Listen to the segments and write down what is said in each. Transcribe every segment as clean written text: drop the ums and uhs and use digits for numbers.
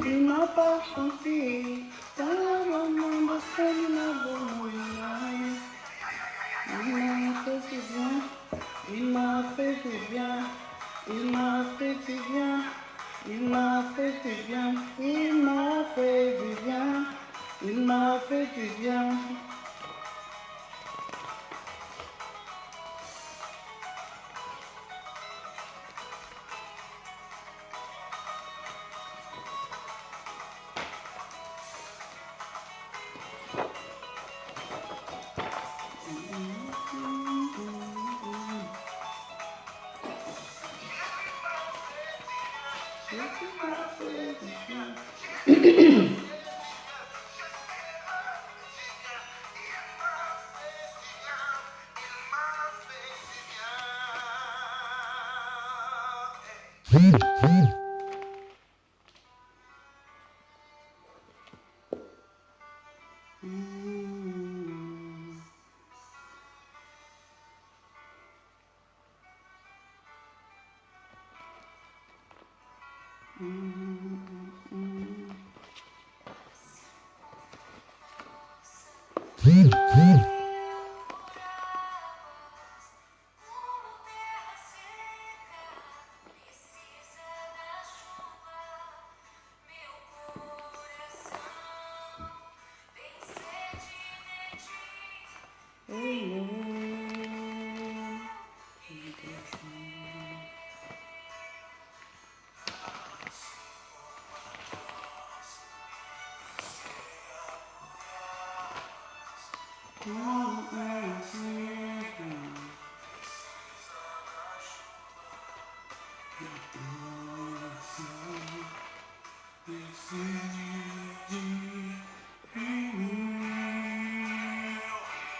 uma paixão que estava amando sangue na boca. Il m'a fait du bien, il m'a fait du bien, il m'a fait du bien, il m'a fait du bien, il m'a fait du bien, il m'a fait du bien.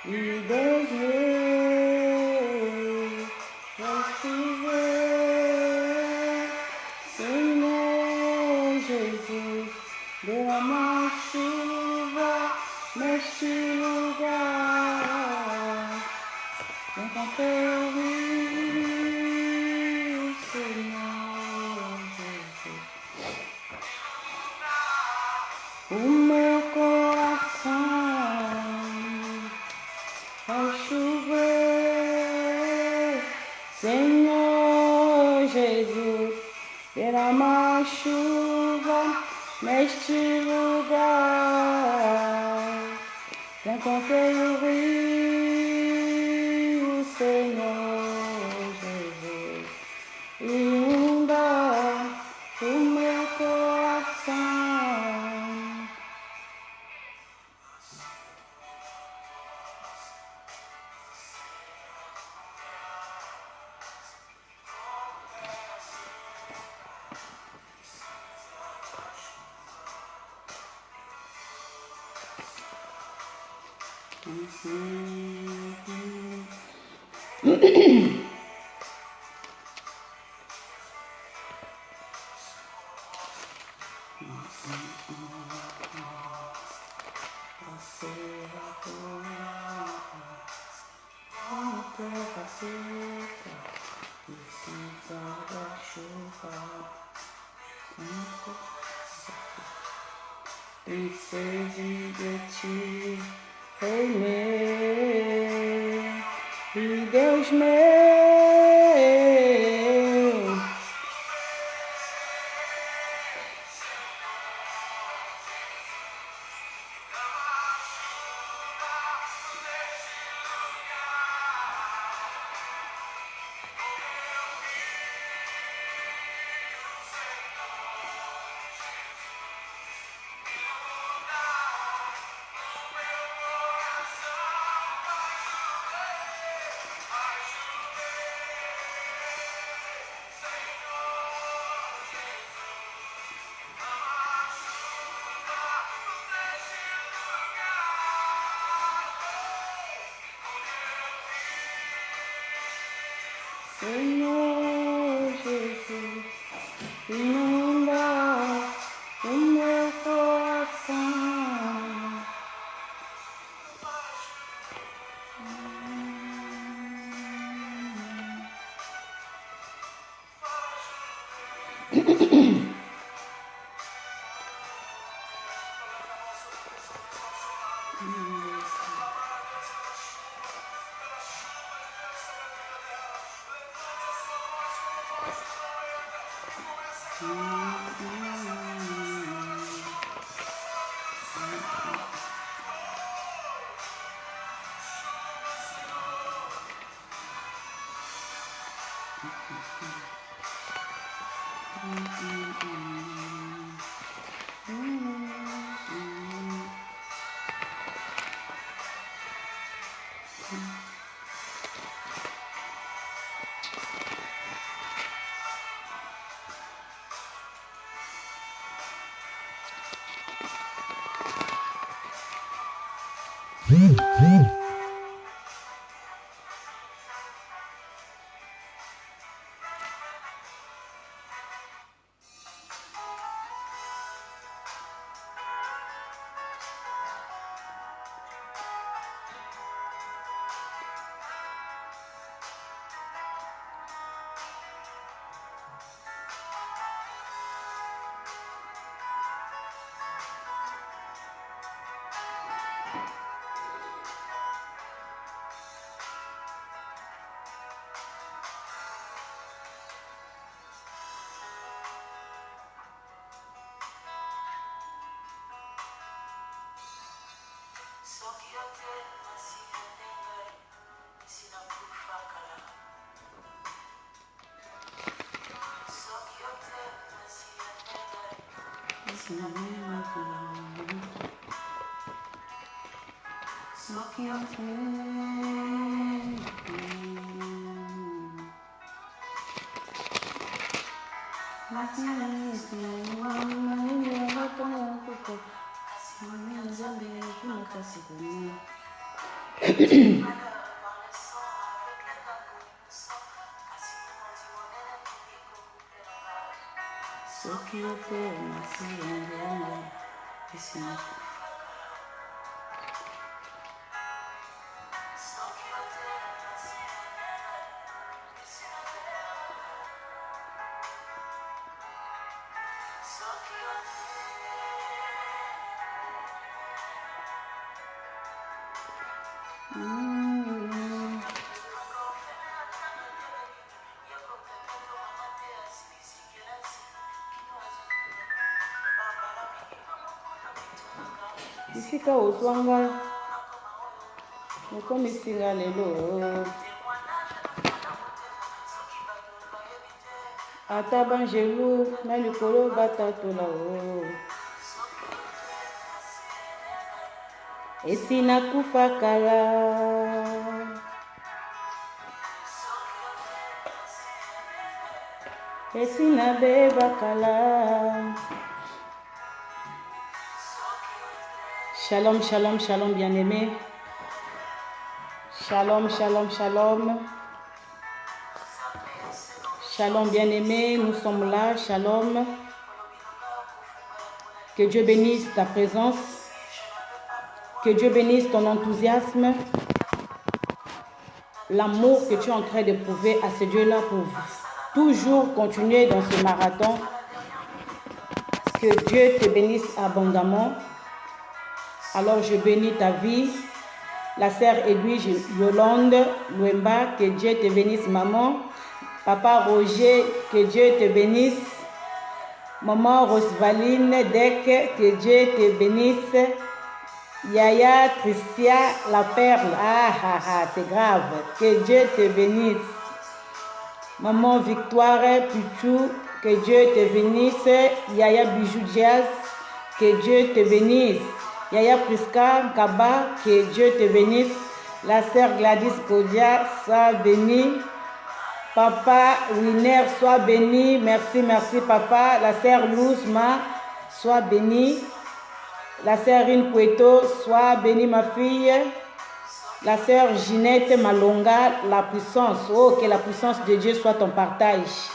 E Deus veio pra chover, Senhor Jesus, derrama chuva neste lugar. Encontrei o rio, Senhor Jesus, o meu coração vai chover, Senhor Jesus, derrama chuva neste lugar. Encontrei o rio, Senhor Jesus, inunda o meu coração. Você vai voar como terra seca, precisa da chuva. Tem sede de ti, Rei meu e Deus meu. Senhor Jesus, inunda o meu coração. Isika oswanga okomisinga lelo ata banjelu na likolo batatola o esina kufa kala esina beba kala. Shalom, shalom, shalom, bien-aimés. Shalom, shalom, shalom. Shalom, bien-aimés, nous sommes là. Shalom. Que Dieu bénisse ta présence. Que Dieu bénisse ton enthousiasme. L'amour que tu es en train d'éprouver à ce Dieu-là pour toujours continuer dans ce marathon. Que Dieu te bénisse abondamment. Alors je bénis ta vie, la sœur Edwige Yolande Luemba, que Dieu te bénisse maman. Papa Roger, que Dieu te bénisse. Maman Rosevaline Dec, que Dieu te bénisse. Yaya Tricia La Perle, c'est grave, que Dieu te bénisse. Maman Victoire Puchou, que Dieu te bénisse. Yaya Bijou Diaz, que Dieu te bénisse. Yaya Priska Kaba, que Dieu te bénisse. La sœur Gladys Kodia, sois bénie. Papa Winer, sois béni. Merci, merci papa. La sœur Louzma, sois bénie. La sœur Rine Pueto, sois bénie ma fille. La sœur Ginette Malonga, la puissance. Oh, que la puissance de Dieu soit ton partage.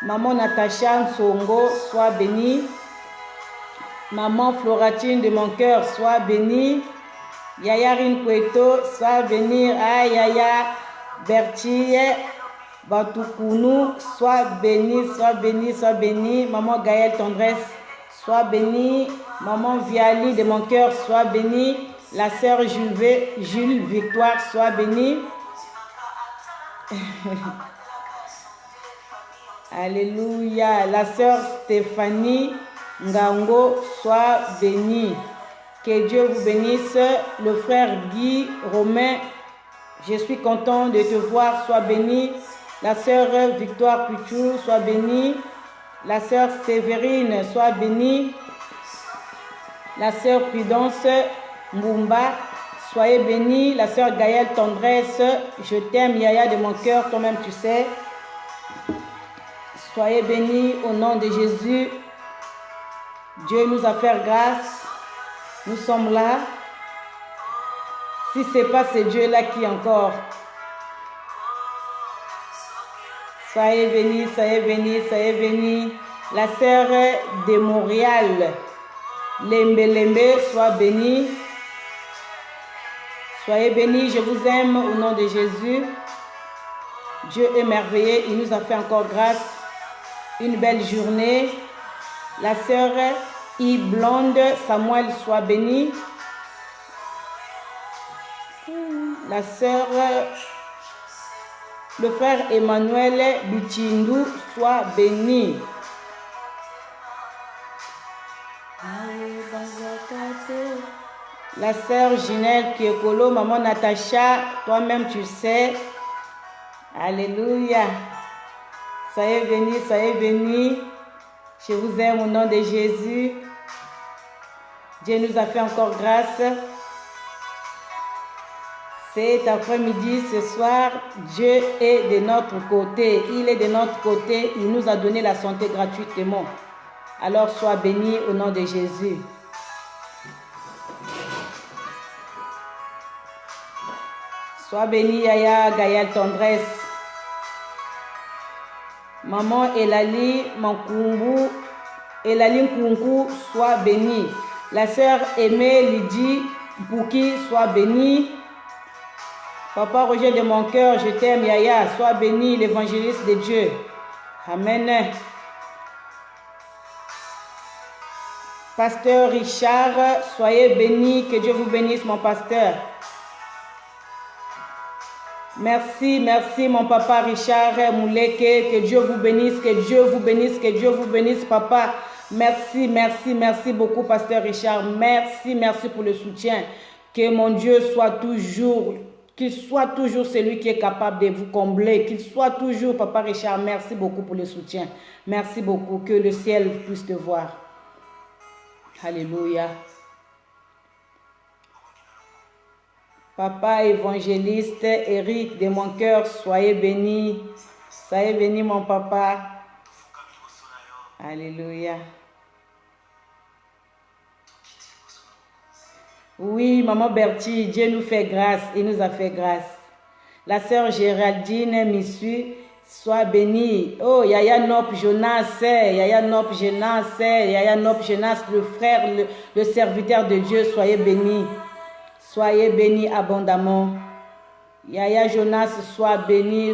Maman Natacha Nsongo, sois bénie. Maman Floratine de mon cœur, sois bénie. Yaya Rine Pueto, sois bénie. Ah, Yaya Bertille Batukounou, sois bénie, sois bénie, sois bénie. Maman Gaëlle Tendresse, sois bénie. Maman Viali de mon cœur, sois bénie. La sœur Jules Victoire, sois bénie. Alléluia. La sœur Stéphanie Ngango, sois bénie. Que Dieu vous bénisse. Le frère Guy Romain, je suis content de te voir, sois béni. La sœur Victoire Puchou, sois bénie. La sœur Séverine, sois bénie. La sœur Prudence Mbumba, soyez bénie. La sœur Gaëlle Tendresse, je t'aime Yaya de mon cœur, toi-même tu sais. Soyez bénis au nom de Jésus. Dieu nous a fait grâce. Nous sommes là. Si ce n'est pas ce Dieu-là qui encore. Soyez bénis, soyez bénis, soyez bénis. La sœur de Montréal, Lembe Lembe, sois bénie. Soyez bénis, je vous aime au nom de Jésus. Dieu est merveilleux, il nous a fait encore grâce. Une belle journée. La sœur Yves Blonde, Samuel, sois bénie. La sœur, le frère Emmanuel Bichindou, soit béni. La sœur Ginelle Kiekolo, maman Natacha, toi-même tu sais. Alléluia. Soyez bénis, soyez bénis. Je vous aime au nom de Jésus. Dieu nous a fait encore grâce. Cet après-midi, ce soir, Dieu est de notre côté. Il est de notre côté. Il nous a donné la santé gratuitement. Alors, sois béni au nom de Jésus. Sois béni, Yaya Gaël Tendresse. Maman Elali Mankumbu, Elali Nkunku, sois béni. La sœur Aimée Lydie Bouki, sois béni. Papa Roger de mon cœur, je t'aime, Yaya, sois béni, l'évangéliste de Dieu. Amen. Pasteur Richard, soyez béni, que Dieu vous bénisse, mon pasteur. Merci, merci, mon papa Richard Mouleke, que Dieu vous bénisse, que Dieu vous bénisse, que Dieu vous bénisse, papa. Merci, merci, merci beaucoup, pasteur Richard. Merci, merci pour le soutien. Que mon Dieu soit toujours... Qu'il soit toujours celui qui est capable de vous combler. Qu'il soit toujours, Papa Richard, merci beaucoup pour le soutien. Merci beaucoup. Que le ciel puisse te voir. Alléluia. Papa évangéliste Eric de mon cœur, soyez béni. Soyez béni, mon papa. Alléluia. Oui, maman Bertie, Dieu nous fait grâce, il nous a fait grâce. La sœur Géraldine Missu, sois bénie. Oh, Yaya Nop Jonas, Yaya Nop Jonas, Yaya Nop Jonas, le frère, le serviteur de Dieu, soyez béni. Soyez béni abondamment. Yaya Jonas, sois béni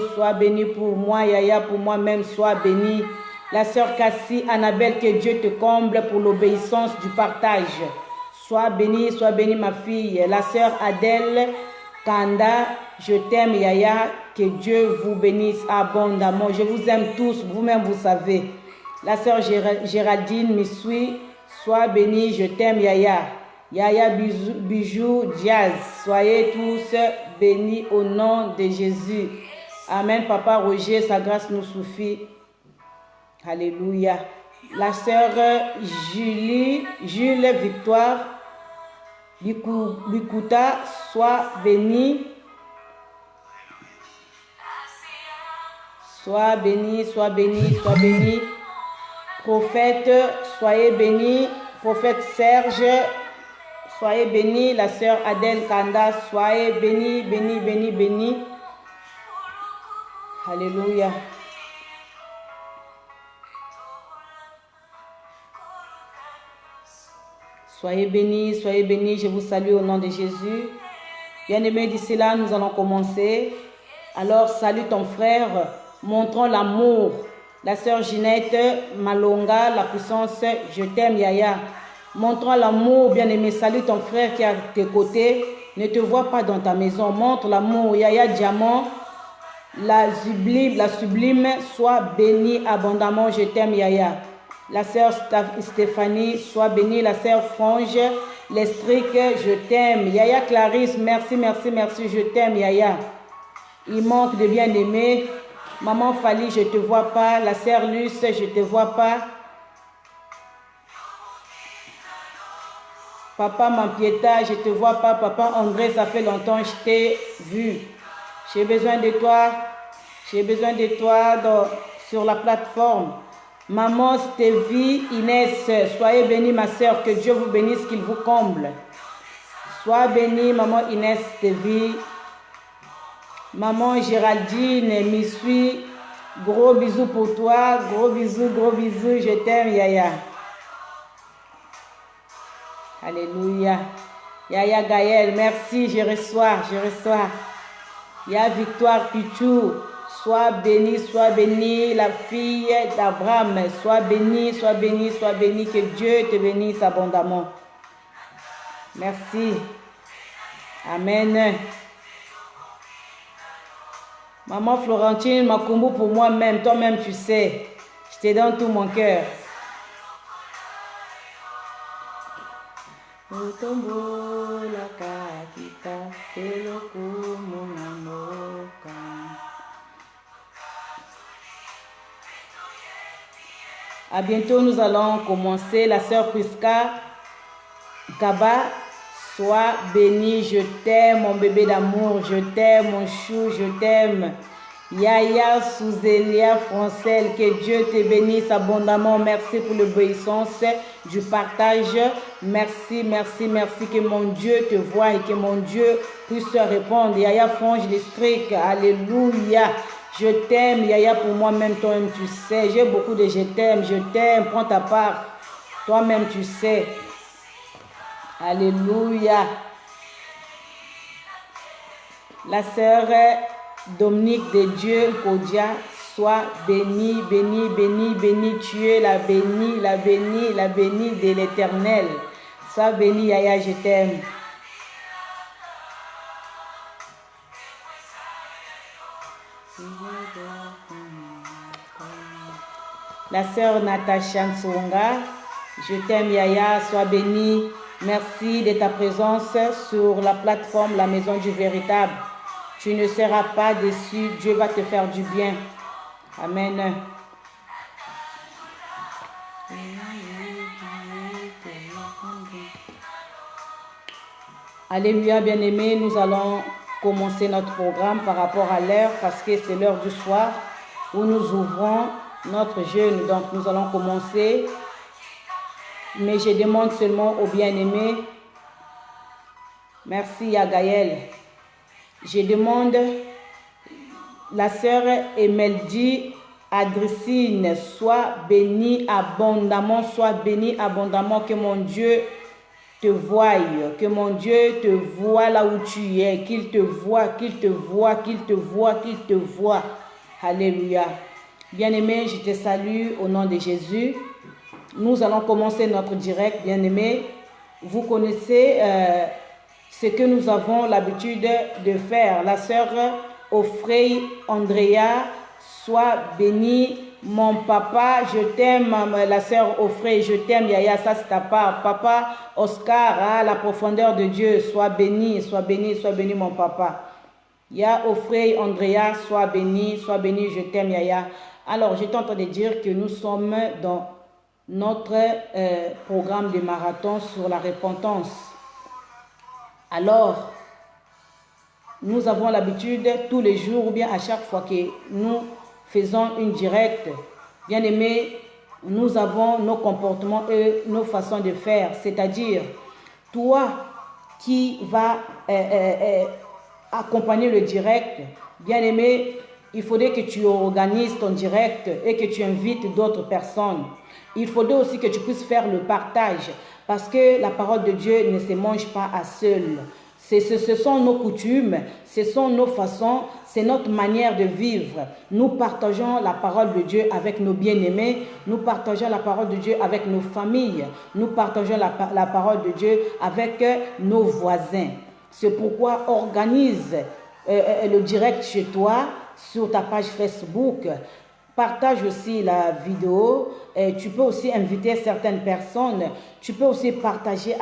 pour moi, Yaya pour moi-même, sois béni. La sœur Cassie Annabelle, que Dieu te comble pour l'obéissance du partage. Sois bénie ma fille. La sœur Adèle Kanda, je t'aime Yaya, que Dieu vous bénisse abondamment. Je vous aime tous, vous-même vous savez. La sœur Géraldine Missoui, sois bénie, je t'aime Yaya. Yaya Bijou Diaz, soyez tous bénis au nom de Jésus. Amen, Papa Roger, sa grâce nous suffit. Alléluia. La sœur Jules Victoire Bikuta, sois bénie. Sois béni, sois béni, sois béni. Prophète, soyez béni. Prophète Serge, soyez béni. La sœur Adèle Kanda, soyez béni, béni, béni, béni. Alléluia. Soyez bénis, je vous salue au nom de Jésus. Bien-aimés, d'ici là, nous allons commencer. Alors, salue ton frère, montrons l'amour. La sœur Ginette Malonga, la puissance, je t'aime Yaya. Montrons l'amour, bien-aimé, salue ton frère qui est à tes côtés. Ne te vois pas dans ta maison, montre l'amour. Yaya Diamant, la sublime, sois bénie abondamment, je t'aime Yaya. La sœur Stéphanie, sois bénie. La sœur Frange, l'Estric, je t'aime. Yaya Clarisse, merci, merci, merci, je t'aime Yaya. Il manque de bien-aimés. Maman Fali, je ne te vois pas. La sœur Luce, je ne te vois pas. Papa Mampieta, je ne te vois pas. Papa André, ça fait longtemps que je t'ai vu. J'ai besoin de toi. J'ai besoin de toi sur la plateforme. Maman Stévie Inès, soyez bénie ma sœur, que Dieu vous bénisse, qu'il vous comble. Sois bénie, maman Inès Tevi. Maman Géraldine Misui. Gros bisous pour toi. Gros bisous, je t'aime, Yaya. Alléluia. Yaya Gaël, merci, je reçois. Y'a Victoire Pichou, sois bénie, la fille d'Abraham, sois bénie, que Dieu te bénisse abondamment. Merci. Amen. Maman Florentine, Makumbu pour moi-même, toi-même tu sais, je te donne tout mon cœur. À bientôt, nous allons commencer. La sœur Priska Kaba, sois bénie, je t'aime, mon bébé d'amour, je t'aime, mon chou, je t'aime. Yaya Souzélia Francel, que Dieu te bénisse abondamment. Merci pour l'obéissance du partage. Merci, que mon Dieu te voie et que mon Dieu puisse répondre. Yaya Frange District, alléluia. Je t'aime, Yaya, pour moi-même, toi-même, tu sais. J'ai beaucoup de je t'aime, prends ta part. Toi-même, tu sais. Alléluia. La sœur Dominique de Dieu, Kodia, sois bénie, tu es la bénie de l'Éternel. Sois bénie, Yaya, je t'aime. La sœur Natacha Nsonga, je t'aime, Yaya, sois bénie. Merci de ta présence sur la plateforme La Maison du Véritable. Tu ne seras pas déçu. Dieu va te faire du bien. Amen. Alléluia, bien-aimés. Nous allons commencer notre programme par rapport à l'heure parce que c'est l'heure du soir où nous ouvrons notre jeûne. Donc, nous allons commencer. Mais je demande seulement aux bien-aimés. Merci à Gaël. Je demande la sœur Emeldi Adricine, sois bénie abondamment, que mon Dieu te voie, que mon Dieu te voie là où tu es, qu'il te voie. Alléluia. Bien-aimé, je te salue au nom de Jésus. Nous allons commencer notre direct, bien-aimé. Vous connaissez ce que nous avons l'habitude de faire. La sœur Offrey Andrea, sois bénie. Mon papa, je t'aime. La sœur Offrey, je t'aime. Yaya, ça c'est ta part. Papa Oscar, à la profondeur de Dieu, sois béni, mon papa. Ya Offrey Andrea, sois béni, je t'aime, Yaya. Alors, j'étais en train de dire que nous sommes dans notre programme de marathon sur la repentance. Alors, nous avons l'habitude tous les jours ou bien à chaque fois que nous faisons une directe, bien aimé, nous avons nos comportements et nos façons de faire. C'est-à-dire, toi qui vas accompagner le direct, bien aimé, il faudrait que tu organises ton direct et que tu invites d'autres personnes. Il faudrait aussi que tu puisses faire le partage parce que la parole de Dieu ne se mange pas à seul. Ce sont nos coutumes, ce sont nos façons, c'est notre manière de vivre. Nous partageons la parole de Dieu avec nos bien-aimés, nous partageons la parole de Dieu avec nos familles, nous partageons la parole de Dieu avec nos voisins. C'est pourquoi organise le direct chez toi, sur ta page Facebook. Partage aussi la vidéo. Tu peux aussi inviter certaines personnes. Tu peux aussi partager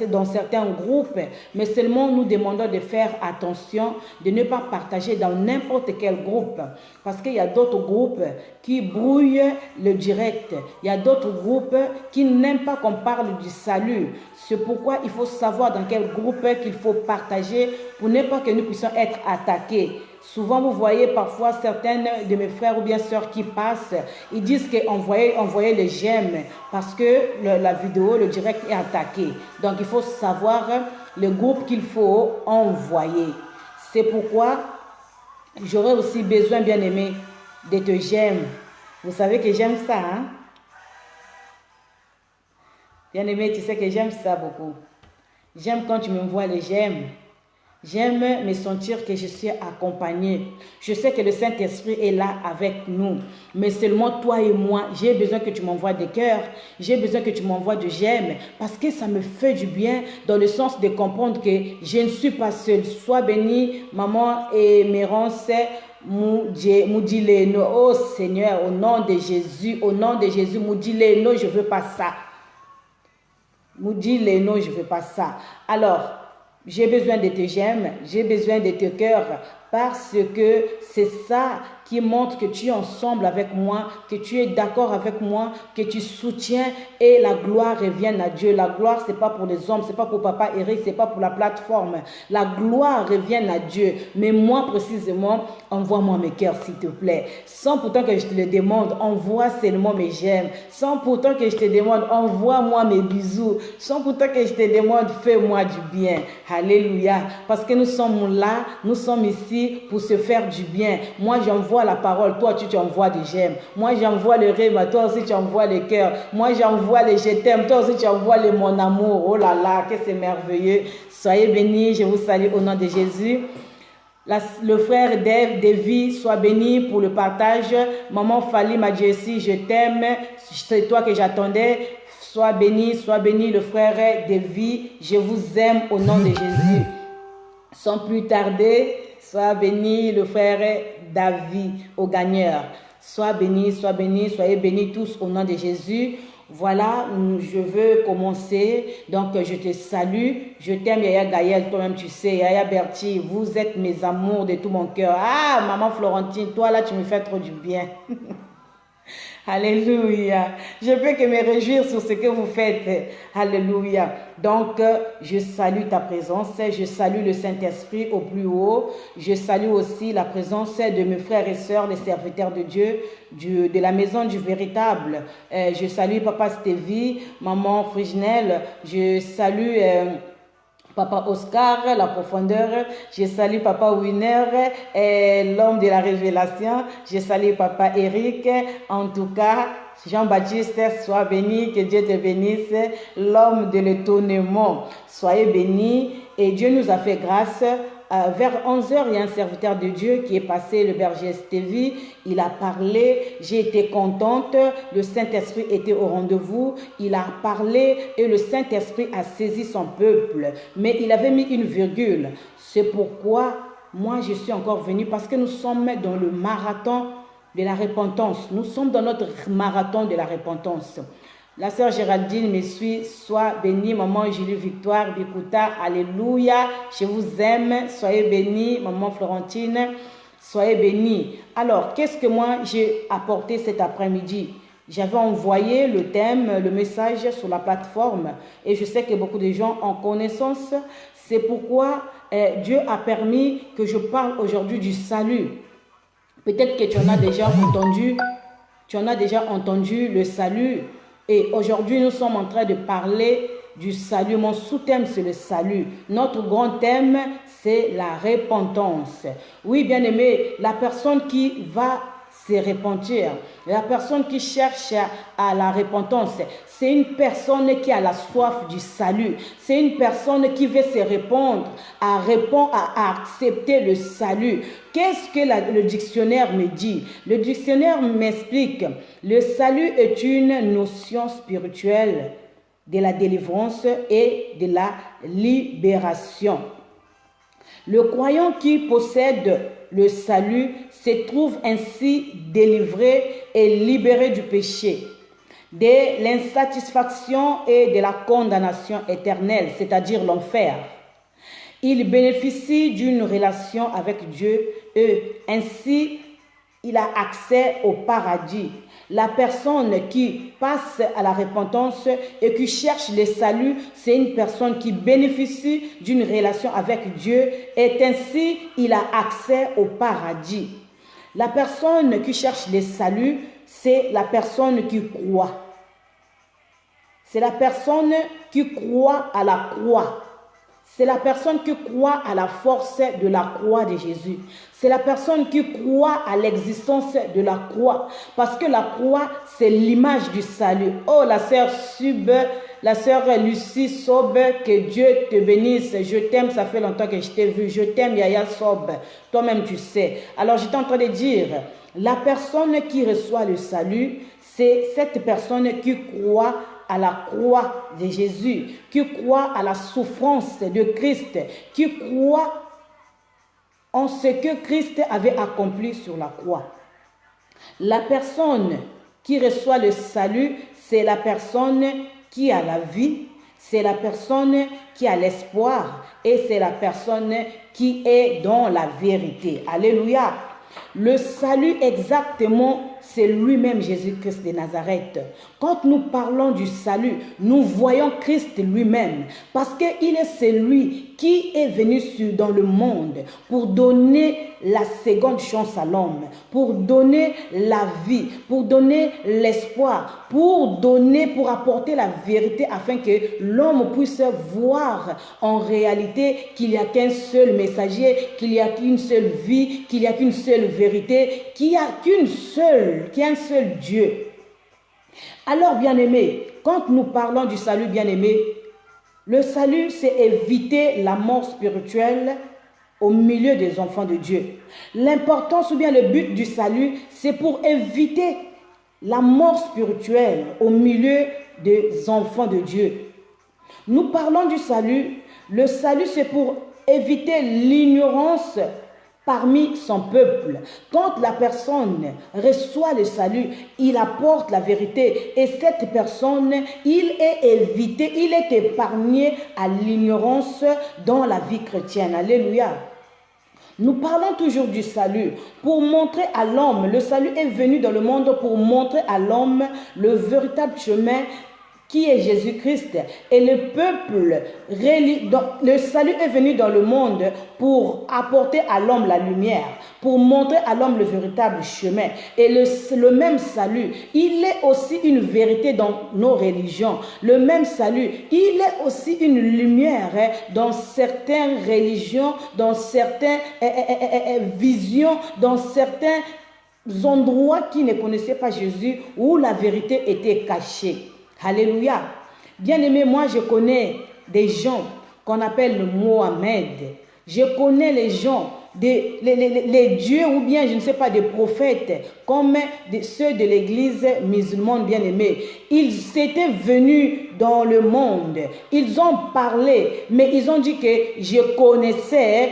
dans certains groupes. Mais seulement nous demandons de faire attention, de ne pas partager dans n'importe quel groupe. Parce qu'il y a d'autres groupes qui brouillent le direct. Il y a d'autres groupes qui n'aiment pas qu'on parle du salut. C'est pourquoi il faut savoir dans quel groupe qu'il faut partager pour ne pas que nous puissions être attaqués. Souvent, vous voyez parfois certaines de mes frères ou bien sœurs qui passent, ils disent qu'envoyer les j'aime parce que la vidéo, le direct est attaqué. Donc, il faut savoir le groupe qu'il faut envoyer. C'est pourquoi j'aurais aussi besoin, bien aimé, de te j'aime. Vous savez que j'aime ça, hein? Bien aimé, tu sais que j'aime ça beaucoup. J'aime quand tu m'envoies les j'aime. J'aime me sentir que je suis accompagnée. Je sais que le Saint-Esprit est là avec nous. Mais seulement toi et moi, j'ai besoin que tu m'envoies des cœurs. J'ai besoin que tu m'envoies de j'aime. Parce que ça me fait du bien dans le sens de comprendre que je ne suis pas seule. Sois bénie, maman et Mérance Moudileno. Oh Seigneur, au nom de Jésus, Moudileno, je ne veux pas ça. Moudileno, je ne veux pas ça. Alors, j'ai besoin de tes j'aime, j'ai besoin de tes cœurs, parce que c'est ça qui montre que tu es ensemble avec moi, que tu es d'accord avec moi, que tu soutiens et la gloire revient à Dieu. La gloire, ce n'est pas pour les hommes, ce n'est pas pour Papa Eric, ce n'est pas pour la plateforme. La gloire revient à Dieu. Mais moi, précisément, envoie-moi mes cœurs, s'il te plaît. Sans pourtant que je te le demande, envoie seulement mes j'aime. Sans pourtant que je te demande, envoie-moi mes bisous. Sans pourtant que je te demande, fais-moi du bien. Alléluia. Parce que nous sommes là, nous sommes ici pour se faire du bien. Moi, j'envoie la parole. Toi, tu envoies des j'aime. Moi, j'envoie le rêve. Toi aussi, tu envoies le cœur. Moi, j'envoie les je t'aime. Toi aussi, tu envoies le mon amour. Oh là là, que c'est merveilleux. Soyez bénis. Je vous salue au nom de Jésus. Le frère Davy, sois béni pour le partage. Maman Fali Madjessi, je t'aime. C'est toi que j'attendais. Sois béni, le frère Davy. Je vous aime au nom de Jésus. Sans plus tarder, sois béni, le frère David, au gagneur. Sois béni, soyez bénis tous au nom de Jésus. Voilà, je veux commencer. Donc, je te salue. Je t'aime, Yaya Gaël, toi-même, tu sais. Yaya Berti, vous êtes mes amours de tout mon cœur. Ah, maman Florentine, toi là, tu me fais trop du bien. Alléluia. Je peux que me réjouir sur ce que vous faites. Alléluia. Donc, je salue ta présence. Je salue le Saint-Esprit au plus haut. Je salue aussi la présence de mes frères et sœurs, les serviteurs de Dieu, de la maison du véritable. Je salue Papa Stevie, Maman Friginelle. Je salue... Papa Oscar, la profondeur. Je salue Papa Winner, l'homme de la révélation. Je salue Papa Eric. En tout cas, Jean-Baptiste, sois béni, que Dieu te bénisse. L'homme de l'étonnement, soyez bénis. Et Dieu nous a fait grâce. Vers 11h, il y a un serviteur de Dieu qui est passé, le berger Stevie. Il a parlé, j'ai été contente, le Saint-Esprit était au rendez-vous. Il a parlé et le Saint-Esprit a saisi son peuple. Mais il avait mis une virgule. C'est pourquoi moi je suis encore venue, parce que nous sommes dans le marathon de la repentance. Nous sommes dans notre marathon de la repentance. La sœur Géraldine me suit, sois bénie, maman Julie Victoire, Bikuta, alléluia, je vous aime, soyez bénie, maman Florentine, soyez bénie. Alors, qu'est-ce que moi j'ai apporté cet après-midi? J'avais envoyé le thème, le message sur la plateforme et je sais que beaucoup de gens ont connaissance. C'est pourquoi Dieu a permis que je parle aujourd'hui du salut. Peut-être que tu en as déjà entendu le salut. Et aujourd'hui, nous sommes en train de parler du salut. Mon sous-thème, c'est le salut. Notre grand thème, c'est la repentance. Oui, bien aimé, la personne qui va se repentir, la personne qui cherche à la repentance, c'est une personne qui a la soif du salut. C'est une personne qui veut se répondre, à accepter le salut. Qu'est-ce que le dictionnaire me dit? Le dictionnaire m'explique. Le salut est une notion spirituelle de la délivrance et de la libération. Le croyant qui possède le salut se trouve ainsi délivré et libéré du péché, de l'insatisfaction et de la condamnation éternelle, c'est-à-dire l'enfer. Il bénéficie d'une relation avec Dieu et ainsi il a accès au paradis. La personne qui passe à la repentance et qui cherche le salut, c'est une personne qui bénéficie d'une relation avec Dieu et ainsi il a accès au paradis. La personne qui cherche le salut, c'est la personne qui croit. C'est la personne qui croit à la croix. C'est la personne qui croit à la force de la croix de Jésus. C'est la personne qui croit à l'existence de la croix. Parce que la croix, c'est l'image du salut. Oh, la sœur Sub, la sœur Lucie Sob, que Dieu te bénisse. Je t'aime, ça fait longtemps que je t'ai vu. Je t'aime, Yaya Sob. Toi-même, tu sais. Alors, j'étais en train de dire, la personne qui reçoit le salut, c'est cette personne qui croit à la croix de Jésus, qui croit à la souffrance de Christ, qui croit en ce que Christ avait accompli sur la croix. La personne qui reçoit le salut, c'est la personne qui a la vie, c'est la personne qui a l'espoir et c'est la personne qui est dans la vérité. Alléluia. Le salut exactement, c'est lui-même Jésus-Christ de Nazareth. Quand nous parlons du salut, nous voyons Christ lui-même parce qu'il est celui qui est venu dans le monde pour donner la seconde chance à l'homme, pour donner la vie, pour donner l'espoir, pour apporter la vérité afin que l'homme puisse voir en réalité qu'il n'y a qu'un seul messager, qu'il n'y a qu'une seule vie, qu'il n'y a qu'une seule vérité, qu'il n'y a qu'un seul Dieu. Alors, bien-aimés, quand nous parlons du salut, bien-aimés, le salut, c'est éviter la mort spirituelle au milieu des enfants de Dieu. L'importance ou bien le but du salut, c'est pour éviter la mort spirituelle au milieu des enfants de Dieu. Nous parlons du salut. Le salut, c'est pour éviter l'ignorance parmi son peuple. Quand la personne reçoit le salut, il apporte la vérité et cette personne, il est épargné à l'ignorance dans la vie chrétienne. Alléluia. Nous parlons toujours du salut pour montrer à l'homme, le salut est venu dans le monde pour montrer à l'homme le véritable chemin qui est Jésus-Christ. Et le peuple, le salut est venu dans le monde pour apporter à l'homme la lumière, pour montrer à l'homme le véritable chemin. Et le même salut, il est aussi une vérité dans nos religions. Le même salut, il est aussi une lumière dans certaines religions, dans certaines visions, dans certains endroits qui ne connaissaient pas Jésus, où la vérité était cachée. Alléluia. Bien-aimé, moi je connais des gens qu'on appelle le Mohamed. Je connais les gens, les dieux ou bien je ne sais pas des prophètes comme ceux de l'église musulmane bien-aimée. Ils étaient venus dans le monde. Ils ont parlé, mais ils ont dit que je connaissais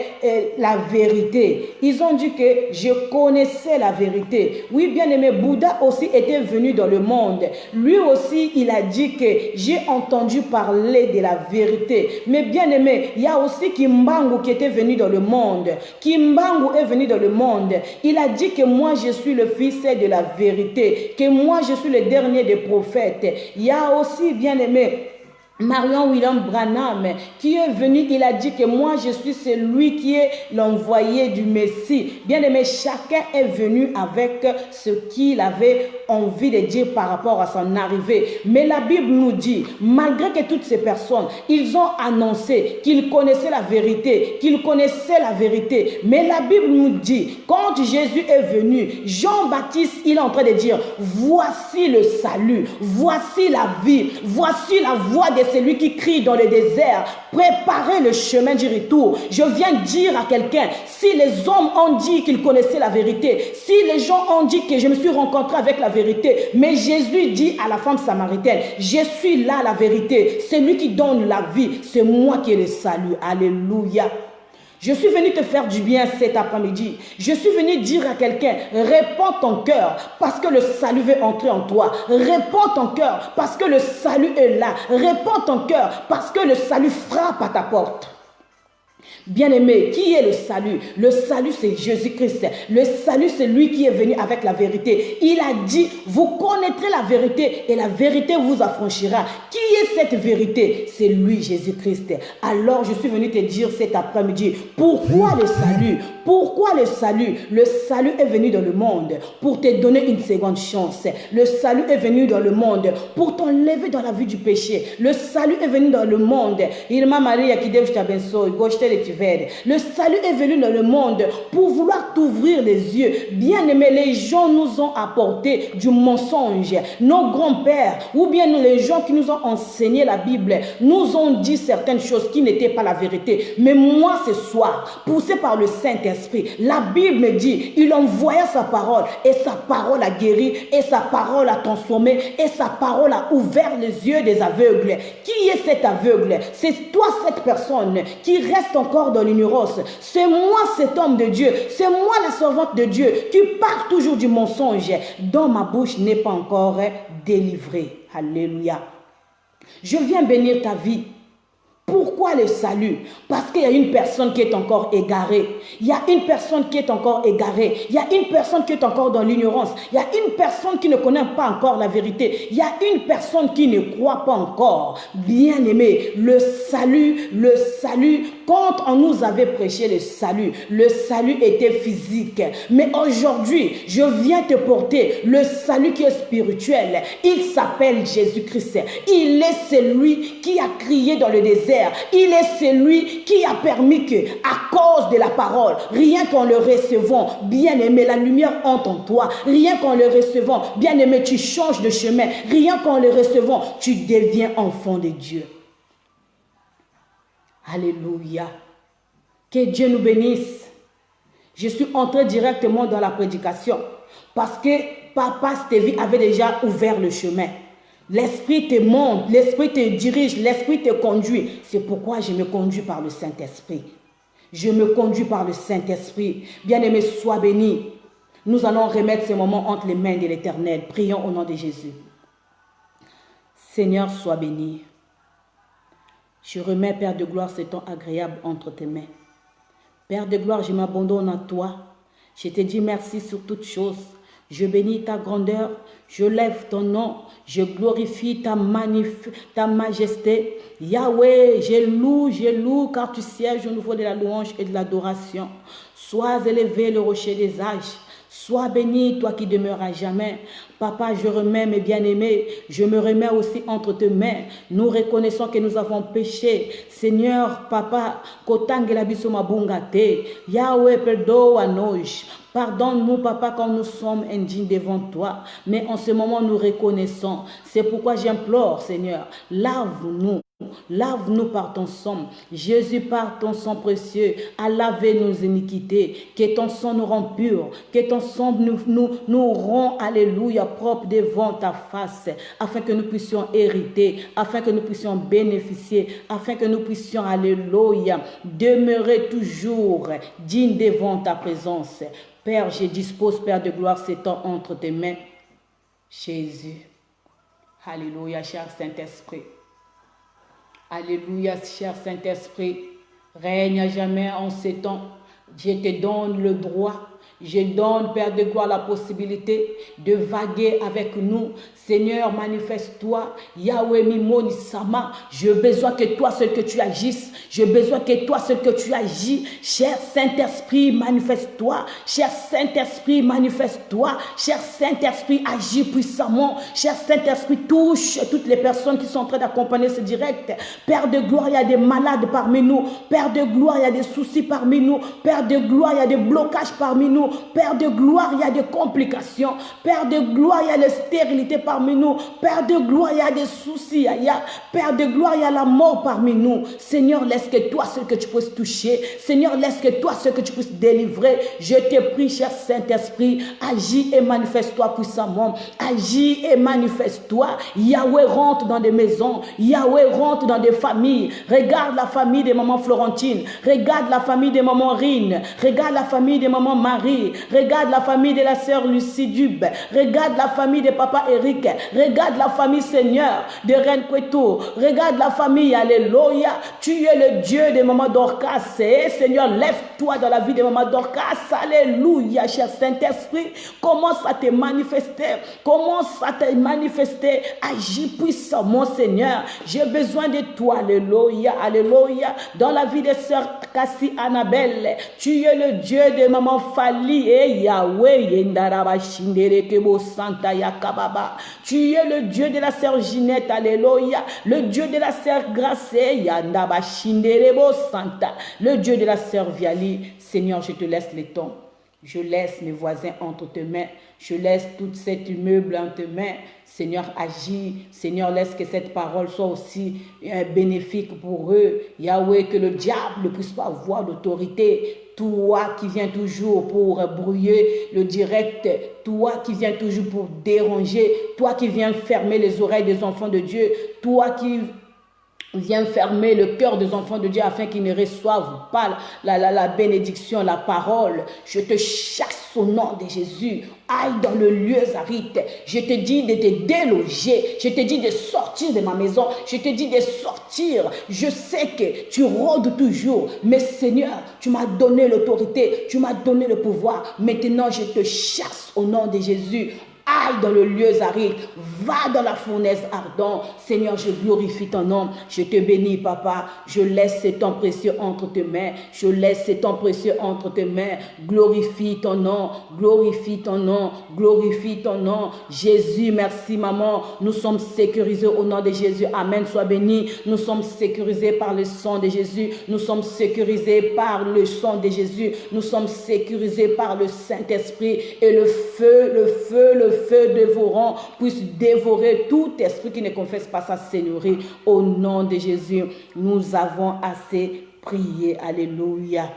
la vérité. Ils ont dit que je connaissais la vérité. Oui, bien-aimé, Bouddha aussi était venu dans le monde. Lui aussi, il a dit que j'ai entendu parler de la vérité. Mais bien-aimé, il y a aussi Kimbangu qui était venu dans le monde. Kimbangu est venu dans le monde. Il a dit que moi, je suis le fils de la vérité, que moi, je suis le dernier des prophètes. Il y a aussi, bien-aimé, Marion William Branham qui est venu, il a dit que moi je suis celui qui est l'envoyé du Messie. Bien aimé, chacun est venu avec ce qu'il avait envie de dire par rapport à son arrivée. Mais la Bible nous dit, malgré que toutes ces personnes, ils ont annoncé qu'ils connaissaient la vérité, mais la Bible nous dit, quand Jésus est venu, Jean-Baptiste, il est en train de dire, voici le salut, voici la vie, voici la voie de celui qui crie dans le désert, préparez le chemin du retour. Je viens dire à quelqu'un, si les hommes ont dit qu'ils connaissaient la vérité, si les gens ont dit que je me suis rencontré avec la vérité, mais Jésus dit à la femme samaritaine, je suis là la vérité, c'est lui qui donne la vie, c'est moi qui ai le salut. Alléluia. Je suis venu te faire du bien cet après-midi. Je suis venu dire à quelqu'un, répands ton cœur parce que le salut veut entrer en toi. Répands ton cœur parce que le salut est là. Répands ton cœur parce que le salut frappe à ta porte. Bien-aimé, qui est le salut? Le salut, c'est Jésus-Christ. Le salut, c'est lui qui est venu avec la vérité. Il a dit, vous connaîtrez la vérité et la vérité vous affranchira. Qui est cette vérité? C'est lui, Jésus-Christ. Alors, je suis venu te dire cet après-midi, pourquoi le salut? Pourquoi le salut? Le salut est venu dans le monde pour te donner une seconde chance. Le salut est venu dans le monde pour t'enlever dans la vie du péché. Le salut est venu dans le monde. Irma Maria qui dev tabenso, le salut est venu dans le monde pour vouloir t'ouvrir les yeux. Bien-aimés, les gens nous ont apporté du mensonge. Nos grands-pères ou bien les gens qui nous ont enseigné la Bible nous ont dit certaines choses qui n'étaient pas la vérité. Mais moi ce soir, poussé par le Saint-Esprit, la Bible me dit, il envoya sa parole et sa parole a guéri et sa parole a transformé et sa parole a ouvert les yeux des aveugles. Qui est cet aveugle? C'est toi cette personne qui reste encore dans l'ignorance. C'est moi cet homme de Dieu. C'est moi la servante de Dieu qui parle toujours du mensonge. Dont ma bouche n'est pas encore délivrée. Alléluia. Je viens bénir ta vie. Pourquoi le salut? Parce qu'il y a une personne qui est encore égarée. Il y a une personne qui est encore égarée. Il y a une personne qui est encore dans l'ignorance. Il y a une personne qui ne connaît pas encore la vérité. Il y a une personne qui ne croit pas encore. Bien-aimé, le salut, quand on nous avait prêché le salut était physique. Mais aujourd'hui, je viens te porter le salut qui est spirituel. Il s'appelle Jésus-Christ. Il est celui qui a crié dans le désert. Il est celui qui a permis que, à cause de la parole, rien qu'en le recevant, bien-aimé, la lumière entre en toi. Rien qu'en le recevant, bien-aimé, tu changes de chemin. Rien qu'en le recevant, tu deviens enfant de Dieu. Alléluia. Que Dieu nous bénisse. Je suis entré directement dans la prédication parce que Papa Stevie avait déjà ouvert le chemin. L'Esprit te montre, l'Esprit te dirige, l'Esprit te conduit. C'est pourquoi je me conduis par le Saint-Esprit. Je me conduis par le Saint-Esprit. Bien-aimé, sois béni. Nous allons remettre ces moments entre les mains de l'Éternel. Prions au nom de Jésus. Seigneur, sois béni. Je remets, Père de gloire, ce temps agréable entre tes mains. Père de gloire, je m'abandonne à toi. Je te dis merci sur toutes choses. Je bénis ta grandeur, je lève ton nom, je glorifie ta majesté. Yahweh, je loue, car tu sièges au niveau de la louange et de l'adoration. Sois élevé le rocher des âges. Sois béni, toi qui demeures à jamais. Papa, je remets mes bien-aimés. Je me remets aussi entre tes mains. Nous reconnaissons que nous avons péché. Seigneur, Papa, kotangela biso mabunga te. Yahweh, pardonne-nous. Pardonne-nous, Papa, quand nous sommes indignes devant toi. Mais en ce moment, nous reconnaissons. C'est pourquoi j'implore, Seigneur, lave-nous. Lave-nous par ton sang. Jésus, par ton sang précieux, a lavé nos iniquités. Que ton sang nous rend purs. Que ton sang nous rend, alléluia, propre devant ta face. Afin que nous puissions hériter. Afin que nous puissions bénéficier. Afin que nous puissions, alléluia, demeurer toujours dignes devant ta présence. Père, je dispose, Père de gloire, ces temps entre tes mains. Jésus. Alléluia, cher Saint-Esprit. Alléluia, cher Saint-Esprit, règne à jamais en ces temps. Je te donne le droit, je donne, Père de gloire, la possibilité de vaguer avec nous. Seigneur, manifeste-toi. Yahweh Mimoni Sama, j'ai besoin que toi seul que tu agisses. J'ai besoin que toi seul que tu agis. Cher Saint-Esprit, manifeste-toi. Cher Saint-Esprit, manifeste-toi. Cher Saint-Esprit, agis puissamment. Cher Saint-Esprit, touche toutes les personnes qui sont en train d'accompagner ce direct. Père de gloire, il y a des malades parmi nous. Père de gloire, il y a des soucis parmi nous. Père de gloire, il y a des blocages parmi nous. Père de gloire, il y a des complications. Père de gloire, il y a la stérilité parmi nous. Père de gloire, il y a des soucis. Père de gloire, il y a la mort parmi nous. Seigneur, laisse que toi seul que tu puisses toucher. Seigneur, laisse que toi seul que tu puisses délivrer. Je te prie, cher Saint-Esprit, agis et manifeste-toi puissamment. Agis et manifeste-toi. Yahweh rentre dans des maisons. Yahweh rentre dans des familles. Regarde la famille de maman Florentine. Regarde la famille de maman Rine. Regarde la famille de maman Marie. Marie. Regarde la famille de la sœur Lucie Dube. Regarde la famille de papa Eric. Regarde la famille, Seigneur, de Reine Kweto. Regarde la famille, alléluia. Tu es le Dieu de maman Dorcas. Et Seigneur, lève-toi dans la vie de maman Dorcas. Alléluia, cher Saint-Esprit. Commence à te manifester. Commence à te manifester. Agis puissamment, Seigneur. J'ai besoin de toi. Alléluia, alléluia. Dans la vie de sœur Cassie Annabelle, tu es le Dieu de maman Fali et Yahweh. Tu es le Dieu de la sœur Ginette. Alléluia. Le Dieu de la sœur Grace. Le Dieu de la sœur Viali. Seigneur, je te laisse les temps. Je laisse mes voisins entre tes mains. Je laisse tout cet immeuble entre tes mains. Seigneur, agis. Seigneur, laisse que cette parole soit aussi bénéfique pour eux. Yahweh, que le diable ne puisse pas avoir d'autorité. Toi qui viens toujours pour brouiller le direct, toi qui viens toujours pour déranger, toi qui viens fermer les oreilles des enfants de Dieu, toi qui viens fermer le cœur des enfants de Dieu afin qu'ils ne reçoivent pas la bénédiction, la parole. Je te chasse au nom de Jésus. Aille dans le lieu aride. Je te dis de te déloger. Je te dis de sortir de ma maison. Je te dis de sortir. Je sais que tu rôdes toujours. Mais Seigneur, tu m'as donné l'autorité. Tu m'as donné le pouvoir. Maintenant, je te chasse au nom de Jésus. Aille dans le lieu aride, va dans la fournaise ardente. Seigneur, je glorifie ton nom. Je te bénis, papa. Je laisse ce temps précieux entre tes mains. Je laisse ce temps précieux entre tes mains. Glorifie ton nom. Glorifie ton nom. Glorifie ton nom. Jésus, merci, maman. Nous sommes sécurisés au nom de Jésus. Amen. Sois béni. Nous sommes sécurisés par le sang de Jésus. Nous sommes sécurisés par le sang de Jésus. Nous sommes sécurisés par le Saint-Esprit. Et le feu dévorant puisse dévorer tout esprit qui ne confesse pas sa seigneurie. Au nom de Jésus, nous avons assez prié. Alléluia.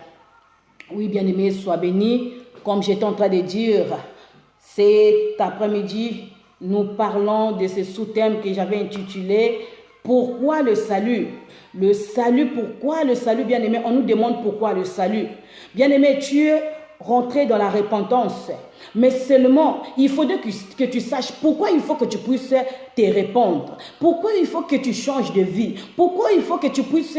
Oui, bien-aimé, sois béni. Comme j'étais en train de dire, cet après-midi, nous parlons de ce sous-thème que j'avais intitulé « Pourquoi le salut ?» Le salut, pourquoi le salut, bien-aimé? On nous demande pourquoi le salut. Bien-aimé, tu es rentré dans la repentance. Mais seulement, il faudrait que tu saches pourquoi il faut que tu puisses te répondre. Pourquoi il faut que tu changes de vie. Pourquoi il faut que tu puisses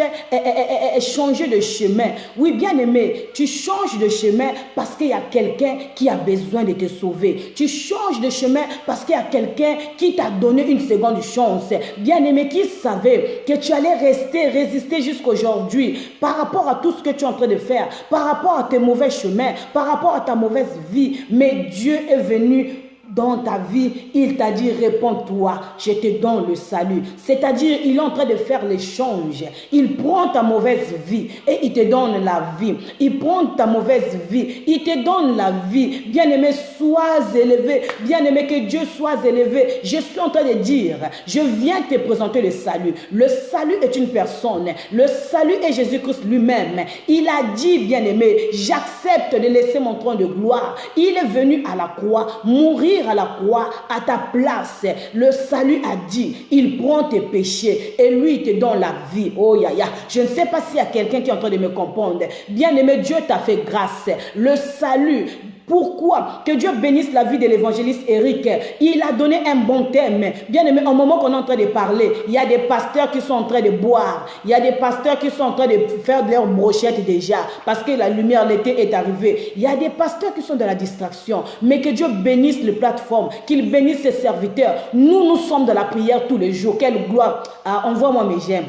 changer de chemin. Oui, bien aimé, tu changes de chemin parce qu'il y a quelqu'un qui a besoin de te sauver. Tu changes de chemin parce qu'il y a quelqu'un qui t'a donné une seconde chance. Bien aimé, qui savait que tu allais résister jusqu'aujourd'hui par rapport à tout ce que tu es en train de faire, par rapport à tes mauvais chemins, par rapport à ta mauvaise vie. Mais Dieu est venu dans ta vie, il t'a dit réponds-toi, je te donne le salut. C'est-à-dire, il est en train de faire l'échange. Il prend ta mauvaise vie et il te donne la vie. Il prend ta mauvaise vie, il te donne la vie. Bien-aimé, sois élevé. Bien-aimé, que Dieu soit élevé. Je suis en train de dire, je viens te présenter le salut. Le salut est une personne. Le salut est Jésus-Christ lui-même. Il a dit, bien-aimé, j'accepte de laisser mon trône de gloire. Il est venu à la croix, mourir à la croix à ta place. Le salut a dit, il prend tes péchés et lui il te donne la vie. Oh ya ya, je ne sais pas s'il y a quelqu'un qui est en train de me comprendre. Bien aimé, Dieu t'a fait grâce. Le salut. Pourquoi? Que Dieu bénisse la vie de l'évangéliste Eric. Il a donné un bon thème. Bien aimé, au moment qu'on est en train de parler, il y a des pasteurs qui sont en train de boire. Il y a des pasteurs qui sont en train de faire de leur brochette déjà. Parce que la lumière, l'été est arrivée. Il y a des pasteurs qui sont dans la distraction. Mais que Dieu bénisse les plateformes. Qu'il bénisse ses serviteurs. Nous sommes dans la prière tous les jours. Quelle gloire. Ah, envoie-moi mes j'aime.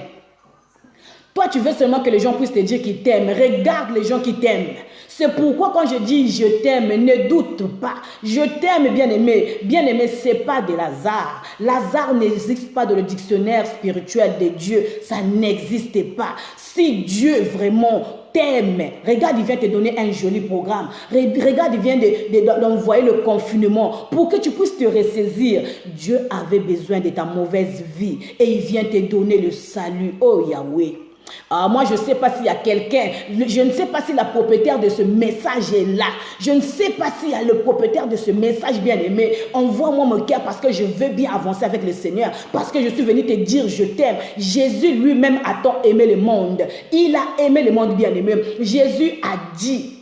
Toi, tu veux seulement que les gens puissent te dire qu'ils t'aiment. Regarde les gens qui t'aiment. C'est pourquoi quand je dis je t'aime, ne doute pas. Je t'aime, bien-aimé. Bien-aimé, ce n'est pas de Lazare. Lazare n'existe pas dans le dictionnaire spirituel de Dieu. Ça n'existe pas. Si Dieu vraiment t'aime, regarde, il vient te donner un joli programme. Regarde, il vient d'envoyer le confinement pour que tu puisses te ressaisir. Dieu avait besoin de ta mauvaise vie et il vient te donner le salut. Oh Yahweh. Ah, moi, je ne sais pas s'il y a quelqu'un, je ne sais pas si la propriétaire de ce message est là. Je ne sais pas s'il y a le propriétaire de ce message bien-aimé. Envoie-moi mon cœur parce que je veux bien avancer avec le Seigneur. Parce que je suis venu te dire je t'aime. Jésus lui-même a tant aimé le monde. Il a aimé le monde bien-aimé. Jésus a dit,